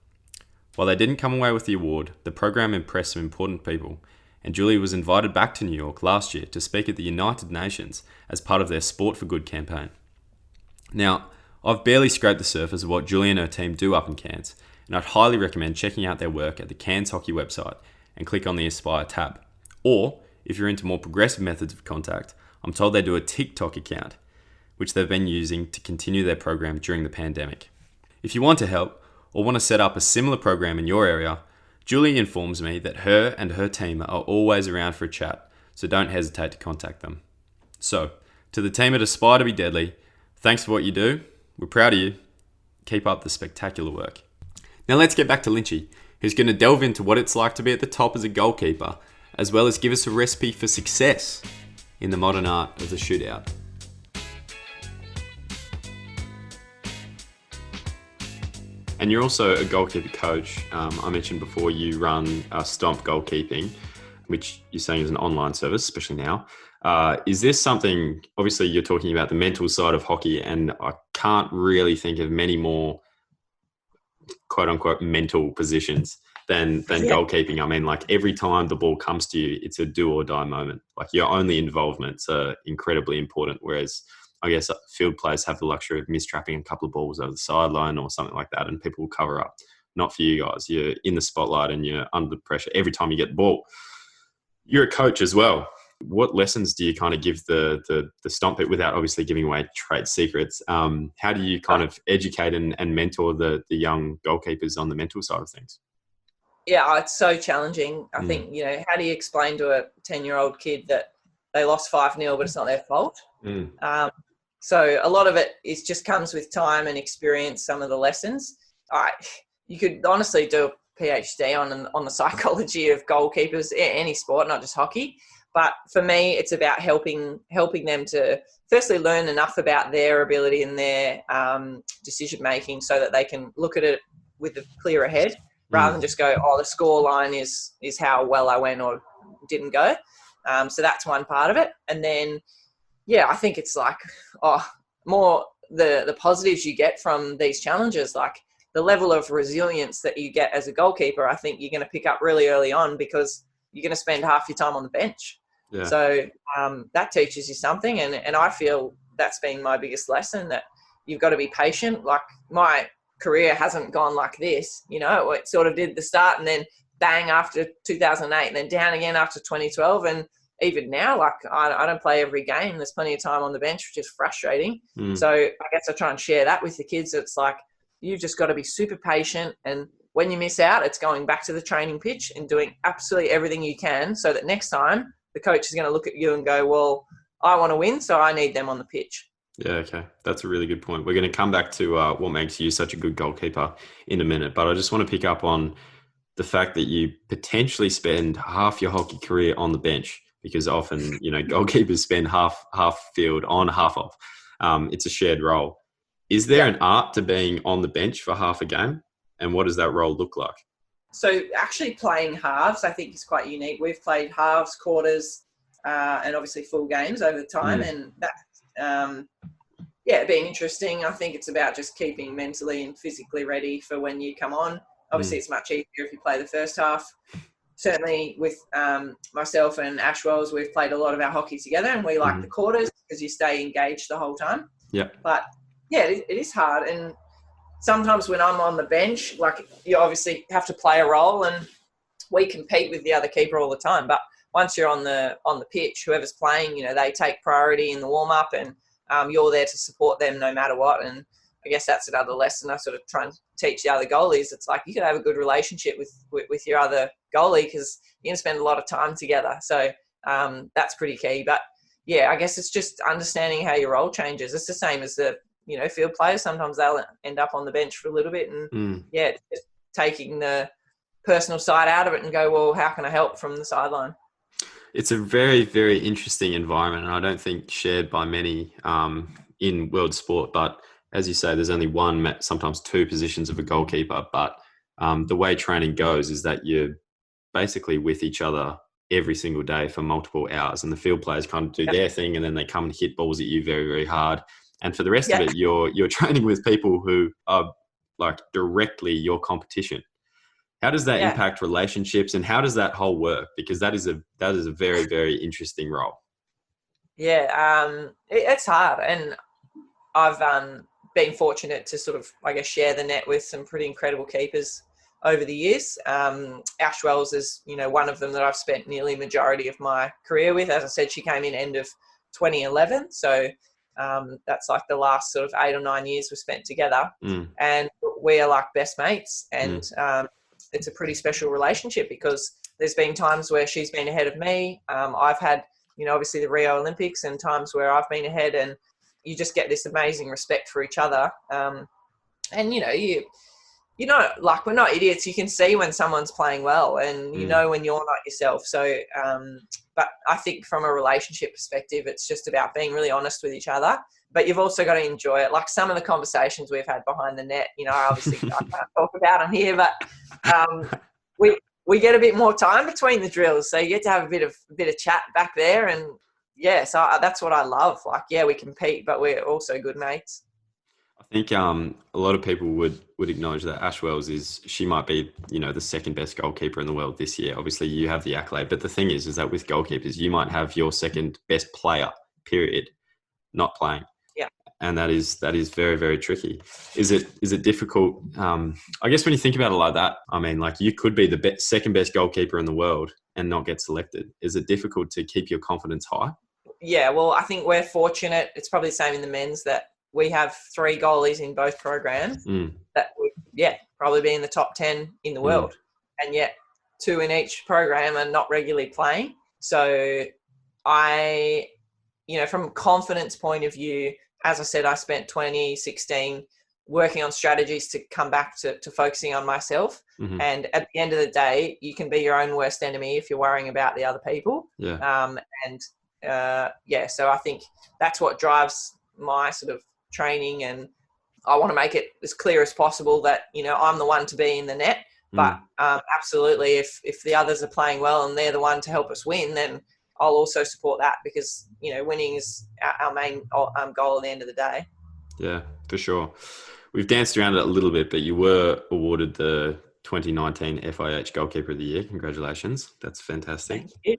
While they didn't come away with the award, the program impressed some important people, and Julie was invited back to New York last year to speak at the United Nations as part of their Sport for Good campaign. Now, I've barely scraped the surface of what Julie and her team do up in Cairns, and I'd highly recommend checking out their work at the Cairns Hockey website and click on the Aspire tab. Or, if you're into more progressive methods of contact, I'm told they do a TikTok account, which they've been using to continue their program during the pandemic. If you want to help, or want to set up a similar program in your area, Julie informs me that her and her team are always around for a chat, so don't hesitate to contact them. So, to the team at Aspire to be Deadly, thanks for what you do. We're proud of you. Keep up the spectacular work. Now let's get back to Lynchy, who's going to delve into what it's like to be at the top as a goalkeeper, as well as give us a recipe for success in the modern art of the shootout. And you're also a goalkeeper coach. I mentioned before you run Stomp Goalkeeping, which you're saying is an online service, especially now. Is this something, obviously you're talking about the mental side of hockey, and I can't really think of many more quote unquote mental positions than goalkeeping. I mean, like every time the ball comes to you, it's a do or die moment. Like your only involvements are incredibly important. Whereas I guess field players have the luxury of mistrapping a couple of balls over the sideline or something like that, and people will cover up. Not for you guys. You're in the spotlight and you're under pressure every time you get the ball. You're a coach as well. What lessons do you kind of give the stomp it without obviously giving away trade secrets? How do you kind of educate and mentor the young goalkeepers on the mental side of things? Yeah, it's so challenging. I think, how do you explain to a 10-year-old kid that they lost 5-0, but it's not their fault? So a lot of it just comes with time and experience, some of the lessons. You could honestly do a PhD on the psychology of goalkeepers, any sport, not just hockey. But for me, it's about helping them to firstly learn enough about their ability and their decision making so that they can look at it with a clearer head rather than just go, oh, the score line is how well I went or didn't go. So that's one part of it. And then, yeah, I think it's like, more the positives you get from these challenges, like the level of resilience that you get as a goalkeeper, I think you're going to pick up really early on because you're going to spend half your time on the bench. Yeah. So that teaches you something. And I feel that's been my biggest lesson, that you've got to be patient. Like my career hasn't gone like this, it sort of did the start and then bang after 2008 and then down again after 2012. And even now, like I don't play every game. There's plenty of time on the bench, which is frustrating. So I guess I try and share that with the kids. It's like, you've just got to be super patient. And when you miss out, it's going back to the training pitch and doing absolutely everything you can so that next time the coach is going to look at you and go, well, I want to win, so I need them on the pitch. Yeah, okay. That's a really good point. We're going to come back to what makes you such a good goalkeeper in a minute, but I just want to pick up on the fact that you potentially spend half your hockey career on the bench, because often, goalkeepers spend half field on, half off. It's a shared role. Is there an art to being on the bench for half a game? And what does that role look like? So actually playing halves, I think, is quite unique. We've played halves, quarters, and obviously full games over the time. And that, being interesting. I think it's about just keeping mentally and physically ready for when you come on. Obviously, it's much easier if you play the first half. Certainly with myself and Ash Wells, we've played a lot of our hockey together, and we like the quarters because you stay engaged the whole time. Yeah. But, yeah, it is hard. And sometimes when I'm on the bench, like, you obviously have to play a role, and we compete with the other keeper all the time. But once you're on the pitch, whoever's playing, they take priority in the warm-up, and you're there to support them no matter what. And I guess that's another lesson I sort of try and teach the other goalies. It's like you can have a good relationship with your other goalie because you're going to spend a lot of time together. So that's pretty key. But, yeah, I guess it's just understanding how your role changes. It's the same as the field players. Sometimes they'll end up on the bench for a little bit and, just taking the personal side out of it and go, well, how can I help from the sideline? It's a very, very interesting environment, and I don't think shared by many in world sport. But as you say, there's only one, sometimes two positions of a goalkeeper. But the way training goes is that you're basically with each other every single day for multiple hours, and the field players kind of do their thing, and then they come and hit balls at you very, very hard. And for the rest of it, you're training with people who are like directly your competition. How does that impact relationships, and how does that whole work? Because that is a very, very interesting role. Yeah, it's hard, and I've been fortunate to sort of, I guess, share the net with some pretty incredible keepers over the years. Ash Wells is, one of them that I've spent nearly majority of my career with. As I said, she came in end of 2011, so that's like the last sort of 8 or 9 years we spent together, and we are like best mates. And it's a pretty special relationship because there's been times where she's been ahead of me. I've had, obviously the Rio Olympics, and times where I've been ahead, and you just get this amazing respect for each other. And, like, we're not idiots. You can see when someone's playing well, and when you're not yourself. So, but I think from a relationship perspective, it's just about being really honest with each other. But you've also got to enjoy it. Like some of the conversations we've had behind the net, obviously I can't talk about them here, but we get a bit more time between the drills, so you get to have a bit of chat back there. And so that's what I love. Like, we compete, but we're also good mates. I think a lot of people would acknowledge that Ash Wells she might be, the second best goalkeeper in the world this year. Obviously, you have the accolade, but the thing is that with goalkeepers, you might have your second best player, period, not playing. Yeah, and that is very, very tricky. Is it difficult? I guess when you think about it like that, I mean, like you could be the second best goalkeeper in the world and not get selected. Is it difficult to keep your confidence high? Yeah, well, I think we're fortunate. It's probably the same in the men's that we have 3 goalies in both programs that would, probably be in the top 10 in the world. And yet 2 in each program are not regularly playing. So I, from a confidence point of view, as I said, I spent 2016 working on strategies to come back to focusing on myself. And at the end of the day, you can be your own worst enemy if you're worrying about the other people. So I think that's what drives my sort of training and I want to make it as clear as possible that, I'm the one to be in the net. But absolutely, if the others are playing well and they're the one to help us win, then I'll also support that, because, winning is our main goal at the end of the day. Yeah, for sure. We've danced around it a little bit, but you were awarded the 2019 FIH Goalkeeper of the Year. Congratulations. That's fantastic. Thank you.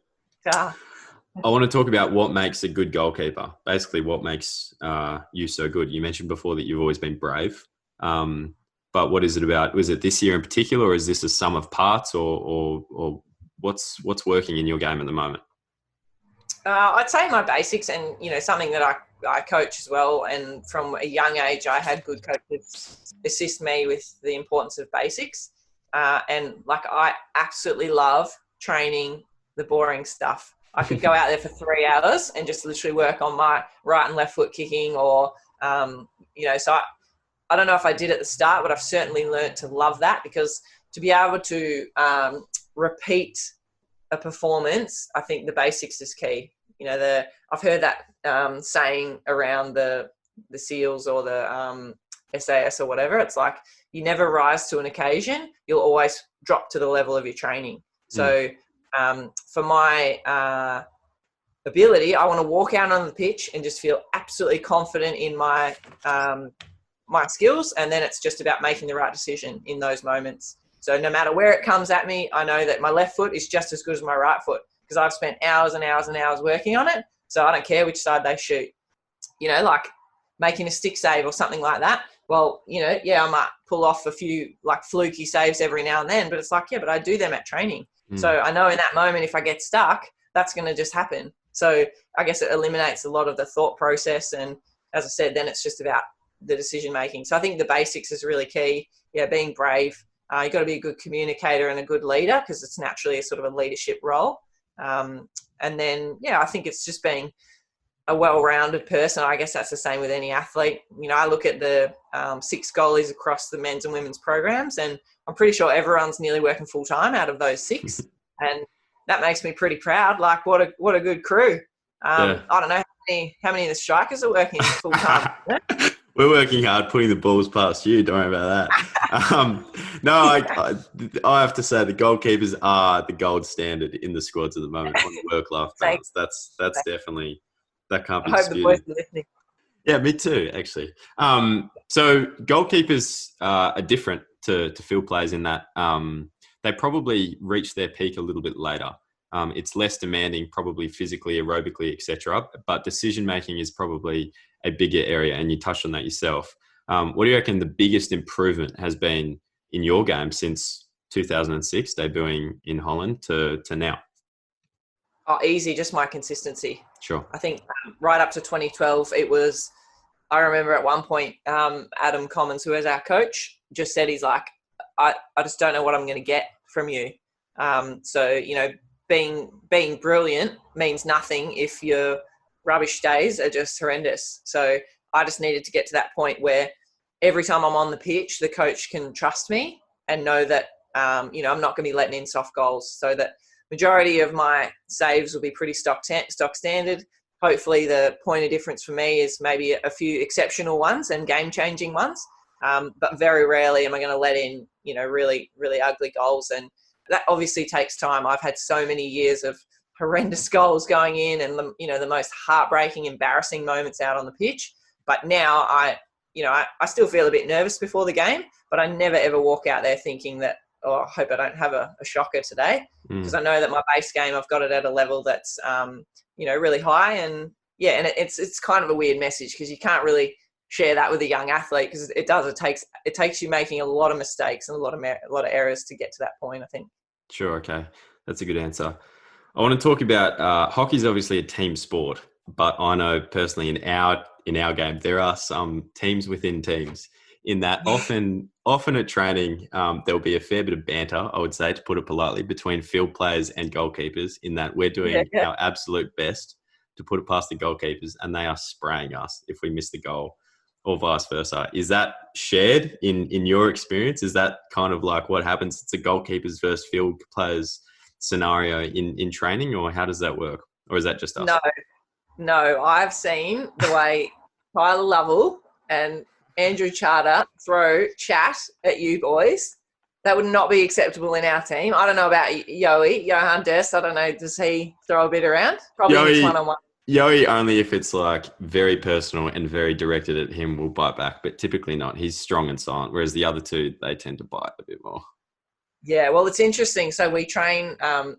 I want to talk about what makes a good goalkeeper. Basically, what makes you so good. You mentioned before that you've always been brave. But what is it about? Was it this year in particular, or is this a sum of parts, or what's working in your game at the moment? I'd say my basics, and something that I coach as well. And from a young age, I had good coaches assist me with the importance of basics. And I absolutely love training the boring stuff. I could go out there for 3 hours and just literally work on my right and left foot kicking, or So I don't know if I did at the start, but I've certainly learned to love that, because to be able to repeat a performance, I think the basics is key. I've heard that saying around the SEALs or the SAS or whatever. It's like, you never rise to an occasion, you'll always drop to the level of your training. So for my ability, I want to walk out on the pitch and just feel absolutely confident in my my skills, and then it's just about making the right decision in those moments. So no matter where it comes at me, I know that my left foot is just as good as my right foot, because I've spent hours and hours and hours working on it. So I don't care which side they shoot. Like making a stick save or something like that. Well, I might pull off a few fluky saves every now and then, but it's but I do them at training. So I know in that moment, if I get stuck, that's going to just happen. So I guess it eliminates a lot of the thought process. And as I said, then it's just about the decision making. So I think the basics is really key. Yeah, being brave. You've got to be a good communicator and a good leader, because it's naturally a sort of a leadership role. And then, I think it's just being a well-rounded person. I guess that's the same with any athlete. I look at the 6 goalies across the men's and women's programs, and I'm pretty sure everyone's nearly working full-time out of those 6. And that makes me pretty proud. What a good crew. I don't know how many of the strikers are working full-time. We're working hard putting the balls past you. Don't worry about that. No, I have to say the goalkeepers are the gold standard in the squads at the moment on the work-life balance. That's definitely, that can't be disputed. I hope the boys are listening. Yeah, me too, actually. So goalkeepers are different to field players in that they probably reach their peak a little bit later. It's less demanding, probably physically, aerobically, etc. But decision-making is probably a bigger area, and you touched on that yourself. What do you reckon the biggest improvement has been in your game since 2006, debuting in Holland, to now? Oh, easy, just my consistency. Sure. I think right up to 2012, I remember at one point, Adam Commons, who is our coach, just said, he's like, I just don't know what I'm going to get from you. So, being brilliant means nothing if your rubbish days are just horrendous. So I just needed to get to that point where every time I'm on the pitch, the coach can trust me and know that, I'm not going to be letting in soft goals, so that majority of my saves will be pretty stock standard. Hopefully the point of difference for me is maybe a few exceptional ones and game-changing ones. But very rarely am I going to let in, really, really ugly goals. And that obviously takes time. I've had so many years of horrendous goals going in, and the most heartbreaking, embarrassing moments out on the pitch. But now I still feel a bit nervous before the game, but I never ever walk out there thinking that, I hope I don't have a shocker today, because I know that my base game, I've got it at a level that's, really high. And it's kind of a weird message, because you can't really share that with a young athlete, because it takes you making a lot of mistakes and a lot of errors to get to that point, I think. Sure. Okay. That's a good answer. I want to talk about hockey is obviously a team sport, but I know personally in our game, there are some teams within teams, in that often at training, there'll be a fair bit of banter, I would say, to put it politely, between field players and goalkeepers, in that we're doing our absolute best to put it past the goalkeepers, and they are spraying us if we miss the goal, or vice versa. Is that shared in your experience? Is that kind of like what happens? It's a goalkeepers versus field players scenario in training, or how does that work? Or is that just us? No, I've seen the way Tyler Lovell and Andrew Charter throw chat at you boys, that would not be acceptable in our team. I don't know about Johan Durst. I don't know. Does he throw a bit around? Probably in his one-on-one. Yoey only if it's like very personal and very directed at him will bite back, but typically not. He's strong and silent, whereas the other two, they tend to bite a bit more. Yeah, well, it's interesting. So we train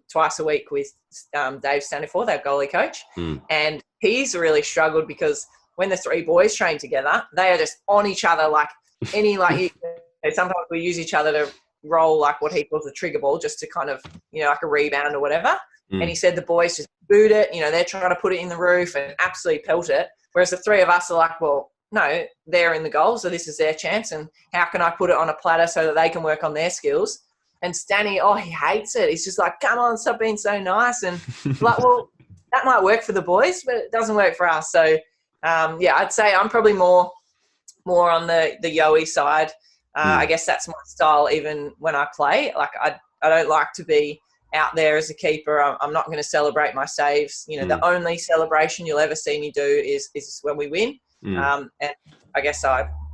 twice a week with Dave Staniforth, our goalie coach, and he's really struggled because when the three boys train together, they are just on each other like sometimes we use each other to roll like what he calls a trigger ball just to kind of, like a rebound or whatever. And he said the boys just boot it, they're trying to put it in the roof and absolutely pelt it. Whereas the three of us are like, well, no, they're in the goal, so this is their chance. And how can I put it on a platter so that they can work on their skills? And Stanny, he hates it. He's just like, come on, stop being so nice. And like, well, that might work for the boys, but it doesn't work for us. So, I'd say I'm probably more on the Yoey side. I guess that's my style even when I play. Like, I don't like to be out there as a keeper. I'm not going to celebrate my saves. The only celebration you'll ever see me do is when we win. And I guess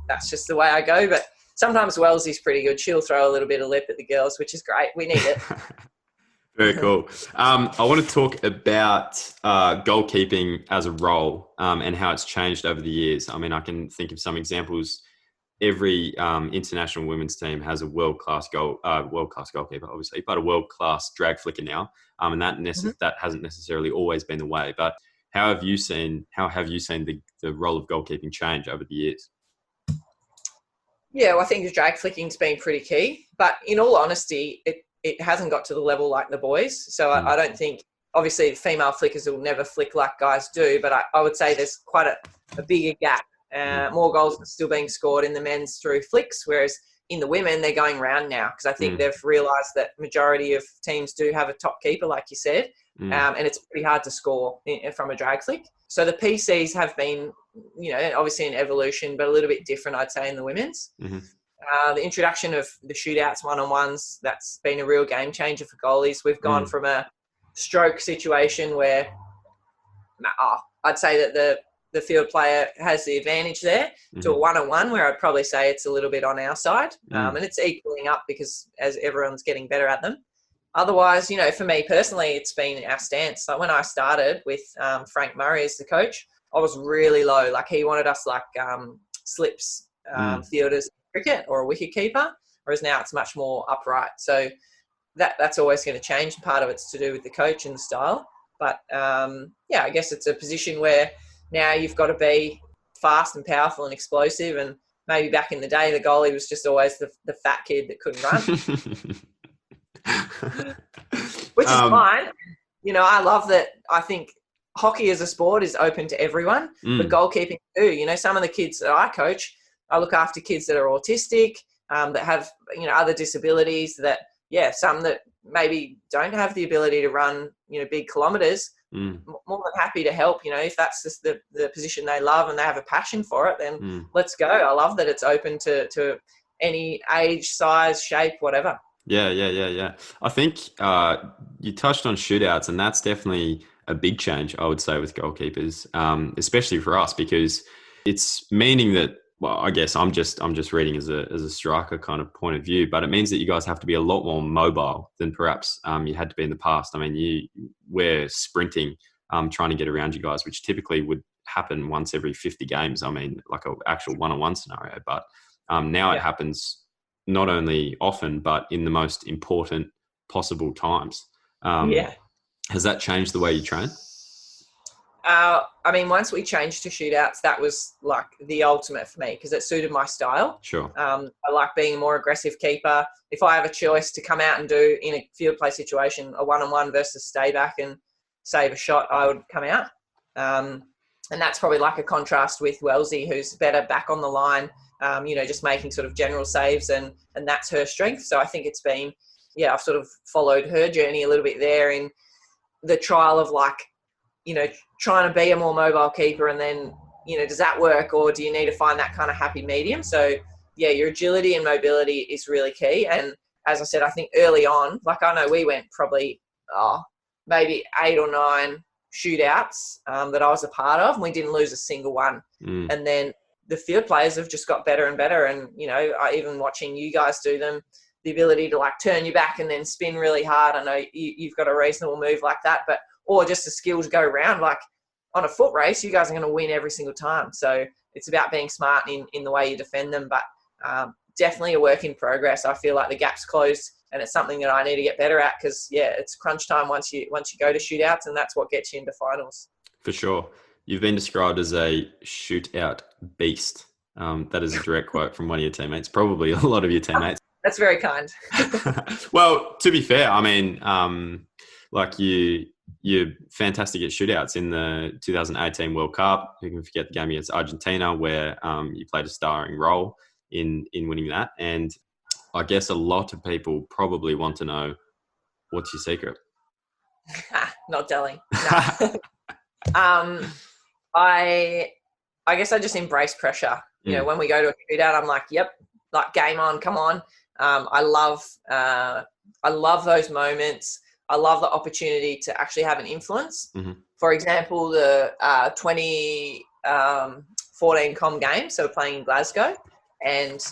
that's just the way I go. But sometimes Wellesley's pretty good. She'll throw a little bit of lip at the girls, which is great. We need it. Very cool. I want to talk about goalkeeping as a role and how it's changed over the years. I mean, I can think of some examples. Every international women's team has a world-class goalkeeper, obviously, but a world-class drag flicker now. And that hasn't necessarily always been the way. But how have you seen the role of goalkeeping change over the years? Yeah, well, I think the drag flicking's been pretty key. But in all honesty, it hasn't got to the level like the boys. So I don't think, obviously, female flickers will never flick like guys do. But I would say there's quite a bigger gap. More goals are still being scored in the men's through flicks, whereas in the women, they're going round now because I think they've realised that majority of teams do have a top keeper, like you said, and it's pretty hard to score from a drag flick. So the PCs have been, obviously an evolution, but a little bit different, I'd say, in the women's. The introduction of the shootouts, one-on-ones, that's been a real game changer for goalies. We've gone from a stroke situation where I'd say that the field player has the advantage there to a one-on-one where I'd probably say it's a little bit on our side. And it's equaling up because as everyone's getting better at them. Otherwise, for me personally, it's been our stance. Like when I started with Frank Murray as the coach, I was really low. Like he wanted us like slips fielders cricket or a wicket keeper, whereas now it's much more upright. So that's always going to change. Part of it's to do with the coach and the style. But, I guess it's a position where now you've got to be fast and powerful and explosive. And maybe back in the day, the goalie was just always the fat kid that couldn't run. Which is fine. I love that. I think hockey as a sport is open to everyone, but goalkeeping too. Some of the kids that I coach, I look after kids that are autistic, that have, other disabilities that, some that maybe don't have the ability to run, big kilometres. More than happy to help. If that's just the position they love and they have a passion for it, then let's go. I love that it's open to any age, size, shape, whatever. Yeah. I think you touched on shootouts, and that's definitely a big change, I would say, with goalkeepers, especially for us, because it's meaning that, well, I guess I'm just reading as a striker kind of point of view, but it means that you guys have to be a lot more mobile than perhaps you had to be in the past. I mean, we're sprinting, trying to get around you guys, which typically would happen once every 50 games. I mean, like an actual one-on-one scenario, but now it happens not only often, but in the most important possible times. Has that changed the way you train? Once we changed to shootouts, that was like the ultimate for me because it suited my style. Sure. I like being a more aggressive keeper. If I have a choice to come out and do in a field play situation, a one-on-one versus stay back and save a shot, I would come out. And that's probably like a contrast with Wellesley, who's better back on the line, just making sort of general saves and that's her strength. So I think it's been, I've sort of followed her journey a little bit there in the trial of like, trying to be a more mobile keeper and then, does that work or do you need to find that kind of happy medium? So, your agility and mobility is really key. And as I said, I think early on, like I know we went probably maybe 8 or 9 shootouts that I was a part of and we didn't lose a single one. And then the field players have just got better and better. And, even watching you guys do them, the ability to like turn your back and then spin really hard. I know you've got a reasonable move like that, or just the skill to go around. Like on a foot race, you guys are going to win every single time. So it's about being smart in the way you defend them. But definitely a work in progress. I feel like the gap's closed, and it's something that I need to get better at because, it's crunch time once you go to shootouts, and that's what gets you into finals. For sure. You've been described as a shootout beast. That is a direct quote from one of your teammates, probably a lot of your teammates. That's very kind. Well, to be fair, I mean, like you're fantastic at shootouts in the 2018 World Cup. You can forget the game against Argentina where you played a starring role in winning that. And I guess a lot of people probably want to know, what's your secret? Not telling. No. I guess I just embrace pressure. When we go to a shootout, I'm like, yep, like game on, come on. I love those moments. I love the opportunity to actually have an influence. Mm-hmm. For example, the 2014 Com Games, so we're playing in Glasgow, and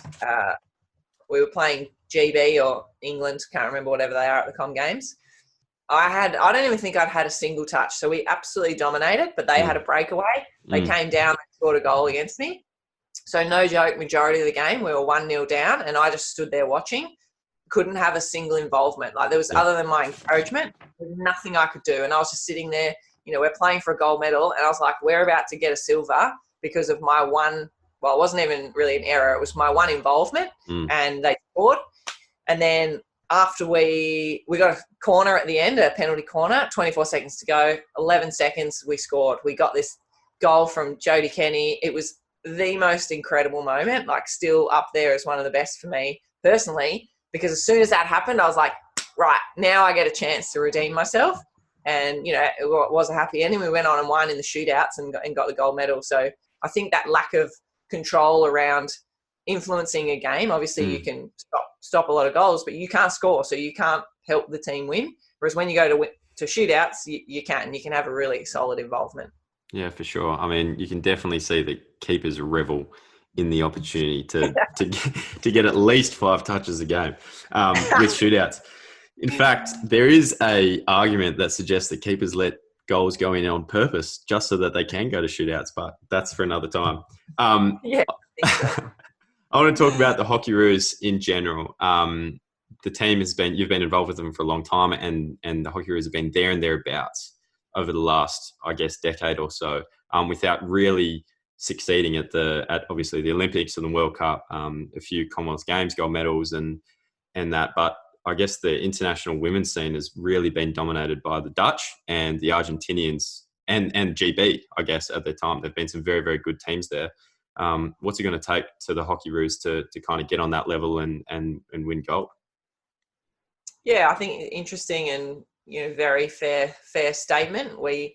we were playing GB or England, can't remember whatever they are at the Com Games. I don't even think I'd had a single touch. So we absolutely dominated, but they had a breakaway. They came down and scored a goal against me. So no joke, majority of the game, we were 1-0 down, and I just stood there watching. Couldn't have a single involvement. Like there was, other than my encouragement, there was nothing I could do. And I was just sitting there, we're playing for a gold medal, and I was like, we're about to get a silver because of my one, well, it wasn't even really an error. It was my one involvement, and they scored. And then after we got a corner at the end, a penalty corner, 24 seconds to go, 11 seconds, we scored. We got this goal from Jodie Kenny. It was the most incredible moment, like still up there as one of the best for me personally, because as soon as that happened, I was like, right, now I get a chance to redeem myself. And, it was a happy ending. We went on and won in the shootouts and got the gold medal. So I think that lack of control around influencing a game, obviously you can stop a lot of goals, but you can't score, so you can't help the team win. Whereas when you go to shootouts, you can have a really solid involvement. Yeah, for sure. I mean, you can definitely see the keepers revel in the opportunity to get at least 5 touches a game with shootouts. In fact, there is a argument that suggests that keepers let goals go in on purpose just so that they can go to shootouts, but that's for another time. Yeah. I want to talk about the Hockeyroos in general. The team you've been involved with them for a long time, and the Hockeyroos have been there and thereabouts over the last, I guess, decade or so, without really succeeding at obviously the Olympics and the World Cup, a few Commonwealth Games gold medals and that. But I guess the international women's scene has really been dominated by the Dutch and the Argentinians and GB, I guess, at their time. There've been some very, very good teams there. What's it going to take to the Hockeyroos to kind of get on that level and win gold? Yeah, I think interesting and very fair statement. We're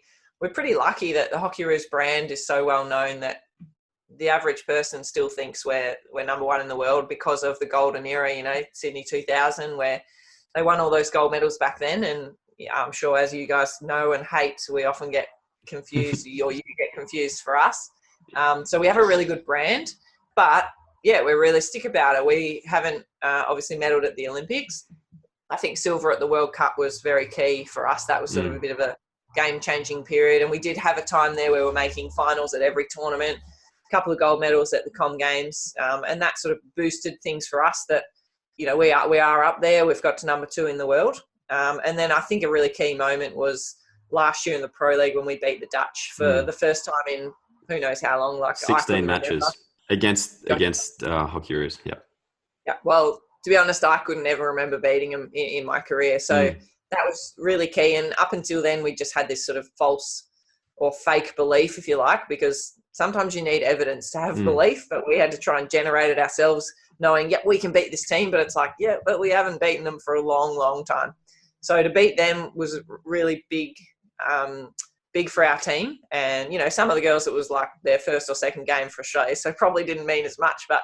pretty lucky that the Hockeyroos brand is so well known that the average person still thinks we're number one in the world because of the golden era. Sydney 2000, where they won all those gold medals back then. And I'm sure, as you guys know and hate, we often get confused, or you get confused for us. So we have a really good brand, but we're realistic about it. We haven't obviously medalled at the Olympics. I think silver at the World Cup was very key for us. That was sort of a bit of a game-changing period. And we did have a time there where we were making finals at every tournament, a couple of gold medals at the Com Games. And that sort of boosted things for us that, we are up there. We've got to number 2 in the world. And then I think a really key moment was last year in the Pro League when we beat the Dutch for the first time in who knows how long, like 16 matches against Hockeyroos. Yeah. Yeah. Well, to be honest, I couldn't ever remember beating them in my career. So that was really key. And up until then, we just had this sort of false or fake belief, if you like, because sometimes you need evidence to have belief, but we had to try and generate it ourselves, knowing, we can beat this team, but it's like, but we haven't beaten them for a long, long time. So to beat them was really big for our team. And, some of the girls, it was like their first or second game for Australia, so probably didn't mean as much, but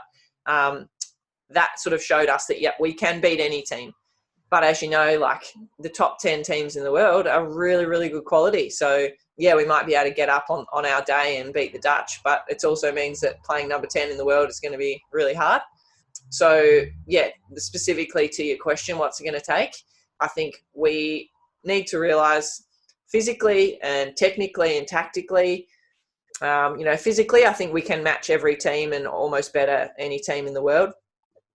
that sort of showed us that, we can beat any team. But as you know, like the top 10 teams in the world are really, really good quality. So yeah, we might be able to get up on our day and beat the Dutch, but it also means that playing number 10 in the world is going to be really hard. So, yeah, specifically to your question, what's it going to take? I think we need to realise physically and technically and tactically, physically, I think we can match every team and almost better any team in the world.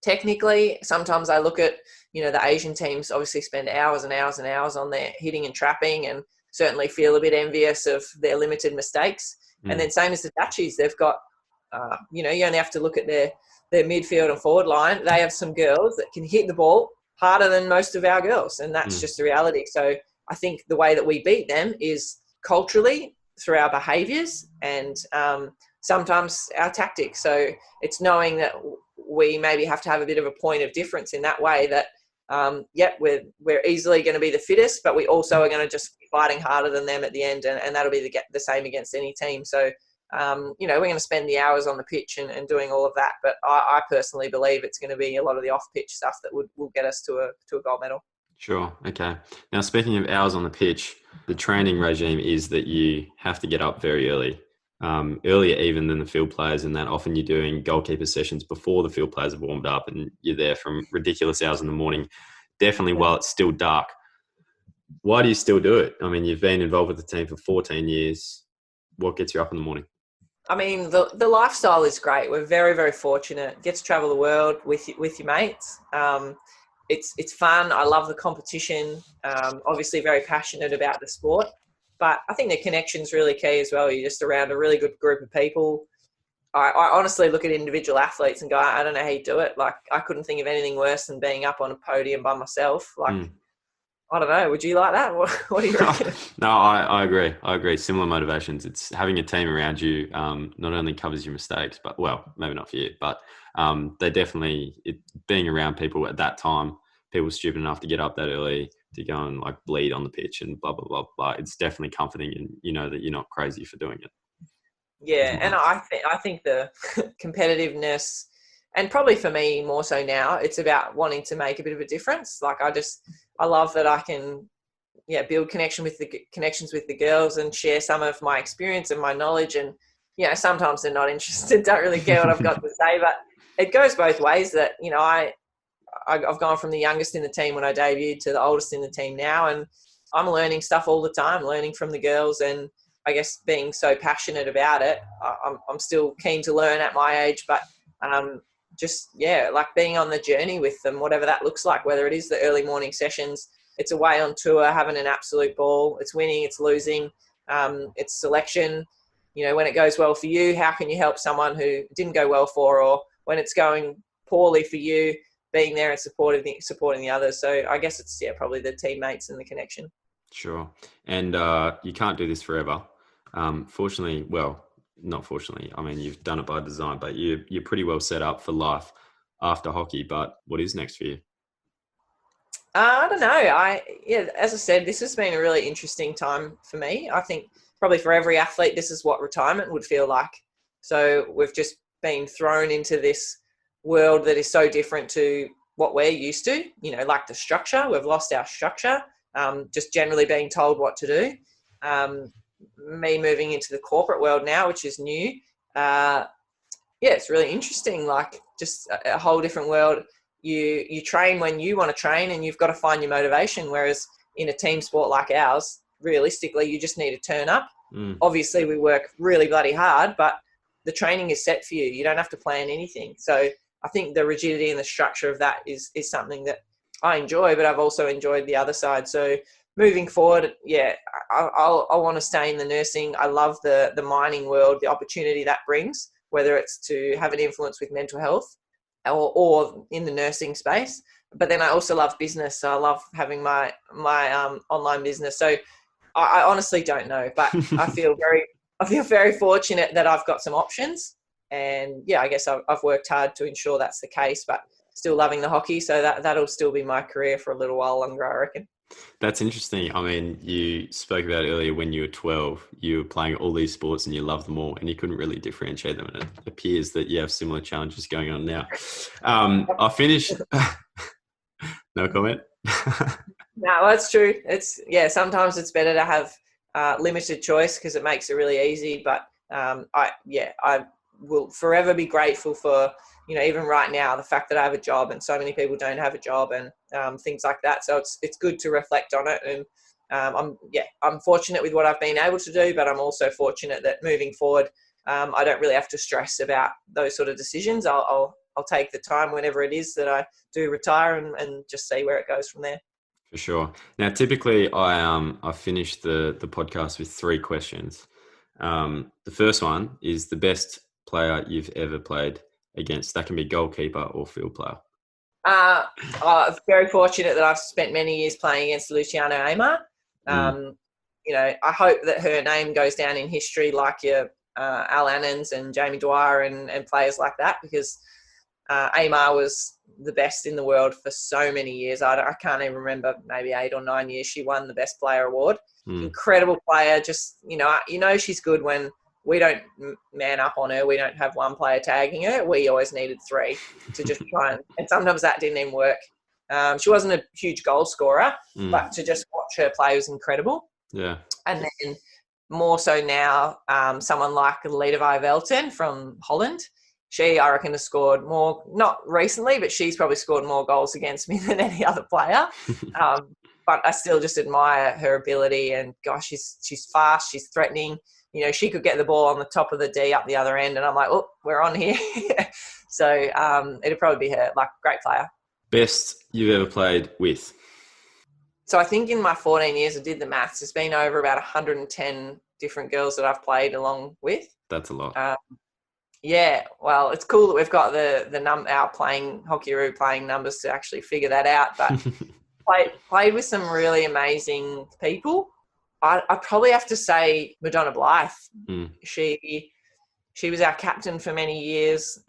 Technically, sometimes I look at, the Asian teams obviously spend hours and hours and hours on their hitting and trapping, and certainly feel a bit envious of their limited mistakes. And then same as the Dutchies, they've got, you only have to look at their midfield and forward line. They have some girls that can hit the ball harder than most of our girls, and that's just the reality. So I think the way that we beat them is culturally through our behaviours and sometimes our tactics. So it's knowing that we maybe have to have a bit of a point of difference in that way, that we're easily going to be the fittest, but we also are going to just be fighting harder than them at the end, and that'll be the same against any team. So we're going to spend the hours on the pitch and doing all of that, but I personally believe it's going to be a lot of the off-pitch stuff that will get us to a gold medal. Sure. Okay. Now, speaking of hours on the pitch, the training regime is that you have to get up very early, earlier even than the field players, and that often you're doing goalkeeper sessions before the field players have warmed up, and you're there from ridiculous hours in the morning, definitely while it's still dark. Why do you still do it? I mean, you've been involved with the team for 14 years. What gets you up in the morning? I mean, the lifestyle is great. We're very, very fortunate. Get to travel the world with your mates. It's fun. I love the competition. Obviously very passionate about the sport, but I think the connection's really key as well. You're just around a really good group of people. I honestly look at individual athletes and go, I don't know how you do it. Like, I couldn't think of anything worse than being up on a podium by myself. Like, I don't know. Would you like that? What do you reckon? No, I agree. I agree. Similar motivations. It's having a team around you not only covers your mistakes, but, well, maybe not for you, but they definitely, being around people at that time, people stupid enough to get up that early to go and like bleed on the pitch and blah, blah, blah, blah. It's definitely comforting, and you know that you're not crazy for doing it. Yeah, and I think the competitiveness, and probably for me more so now, it's about wanting to make a bit of a difference. Like, I love that I can, build connections with the girls and share some of my experience and my knowledge. And, sometimes they're not interested, don't really care what I've got to say, but it goes both ways. That, I've gone from the youngest in the team when I debuted to the oldest in the team now, and I'm learning stuff all the time, learning from the girls, and I guess being so passionate about it, I'm still keen to learn at my age, but like being on the journey with them, whatever that looks like, whether it is the early morning sessions, it's away on tour, having an absolute ball, it's winning, it's losing, it's selection. When it goes well for you, how can you help someone who didn't go well for, or when it's going poorly for you, being there and supporting the others. So I guess it's probably the teammates and the connection. Sure. And you can't do this forever. Fortunately, well, not fortunately, I mean, you've done it by design, but you're pretty well set up for life after hockey. But what is next for you? I don't know. As I said, this has been a really interesting time for me. I think probably for every athlete, this is what retirement would feel like. So we've just been thrown into this world that is so different to what we're used to, like the structure. We've lost our structure, just generally being told what to do. Me moving into the corporate world now, which is new. It's really interesting, like just a whole different world. You train when you want to train, and you've got to find your motivation. Whereas in a team sport like ours, realistically, you just need to turn up. Obviously, we work really bloody hard, but the training is set for you. You don't have to plan anything. So I think the rigidity and the structure of that is something that I enjoy, but I've also enjoyed the other side. So moving forward, I want to stay in the nursing. I love the mining world, the opportunity that brings, whether it's to have an influence with mental health or in the nursing space. But then I also love business. So I love having my online business. So I honestly don't know, but I feel very fortunate that I've got some options. And I guess I've worked hard to ensure that's the case, but still loving the hockey. So that'll still be my career for a little while longer, I reckon. That's interesting. I mean, you spoke about earlier when you were 12, you were playing all these sports and you loved them all and you couldn't really differentiate them. And it appears that you have similar challenges going on now. I'll finish. No comment? No, that's true. Sometimes it's better to have limited choice because it makes it really easy. But I will forever be grateful for, even right now, the fact that I have a job and so many people don't have a job and things like that. So it's good to reflect on it. And I'm fortunate with what I've been able to do, but I'm also fortunate that moving forward, I don't really have to stress about those sort of decisions. I'll take the time whenever it is that I do retire and just see where it goes from there. For sure. Now, typically, I finish the podcast with 3 questions. The first one is the best player you've ever played against. That can be goalkeeper or field player. I'm very fortunate that I've spent many years playing against Luciano Aymar. I hope that her name goes down in history like your Al Annans and Jamie Dwyer and players like that, because Aymar was the best in the world for so many years. I can't even remember, maybe 8 or 9 years she won the best player award. Incredible player. Just, she's good when we don't man up on her. We don't have one player tagging her. We always needed 3 to just try and sometimes that didn't even work. She wasn't a huge goal scorer, but to just watch her play was incredible. Yeah. And then more so now, someone like Lida Velten from Holland. She, I reckon, has scored more, not recently, but she's probably scored more goals against me than any other player. But I still just admire her ability. And gosh, she's fast, she's threatening. She could get the ball on the top of the D up the other end, and I'm like, oh, we're on here. So it'd probably be her, like, great player. Best you've ever played with? So I think in my 14 years, I did the maths. It's been over about 110 different girls that I've played along with. That's a lot. Yeah, well, it's cool that we've got our Hockeyroos playing numbers to actually figure that out. But played with some really amazing people. I probably have to say Madonna Blythe. She was our captain for many years.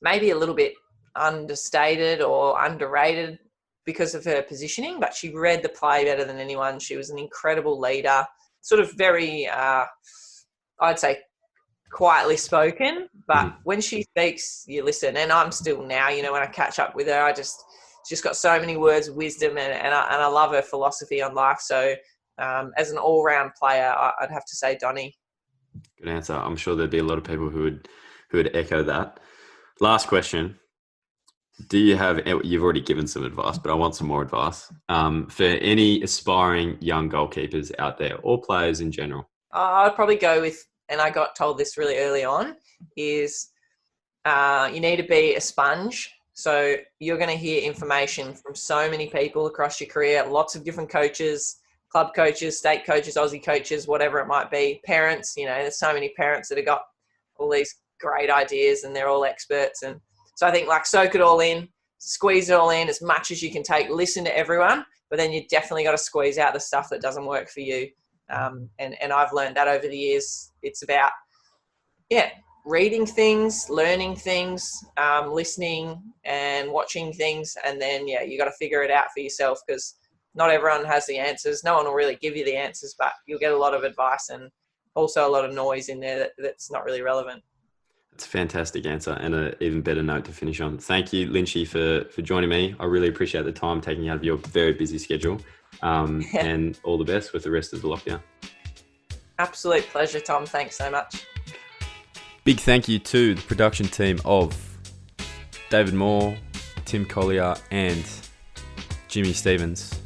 Maybe a little bit understated or underrated because of her positioning, but she read the play better than anyone. She was an incredible leader, sort of very, I'd say, quietly spoken, but when she speaks, you listen. And I'm still now, when I catch up with her, she's got so many words of wisdom, and I love her philosophy on life. So as an all-round player, I'd have to say Donnie. Good answer. I'm sure there'd be a lot of people who would echo that. Last question. You've already given some advice, but I want some more advice for any aspiring young goalkeepers out there or players in general? I'd probably go with, and I got told this really early on, is you need to be a sponge. So you're going to hear information from so many people across your career, lots of different coaches, club coaches, state coaches, Aussie coaches, whatever it might be, parents. There's so many parents that have got all these great ideas and they're all experts. And so I think, soak it all in, squeeze it all in as much as you can take, listen to everyone, but then you definitely got to squeeze out the stuff that doesn't work for you. And I've learned that over the years. It's about, reading things, learning things, listening and watching things. And then, you got to figure it out for yourself, because not everyone has the answers. No one will really give you the answers, but you'll get a lot of advice and also a lot of noise in there that's not really relevant. That's a fantastic answer and an even better note to finish on. Thank you, Lynchy, for joining me. I really appreciate the time taking out of your very busy schedule. And all the best with the rest of the lockdown. Absolute pleasure, Tom. Thanks so much. Big thank you to the production team of David Moore, Tim Collier, and Jimmy Stevens.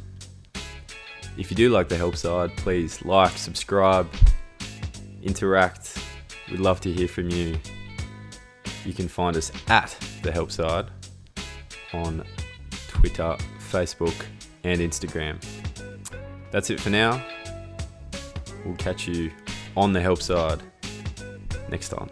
If you do like The Help Side, please like, subscribe, interact. We'd love to hear from you. You can find us at The Help Side on Twitter, Facebook, and Instagram. That's it for now. We'll catch you on The Help Side next time.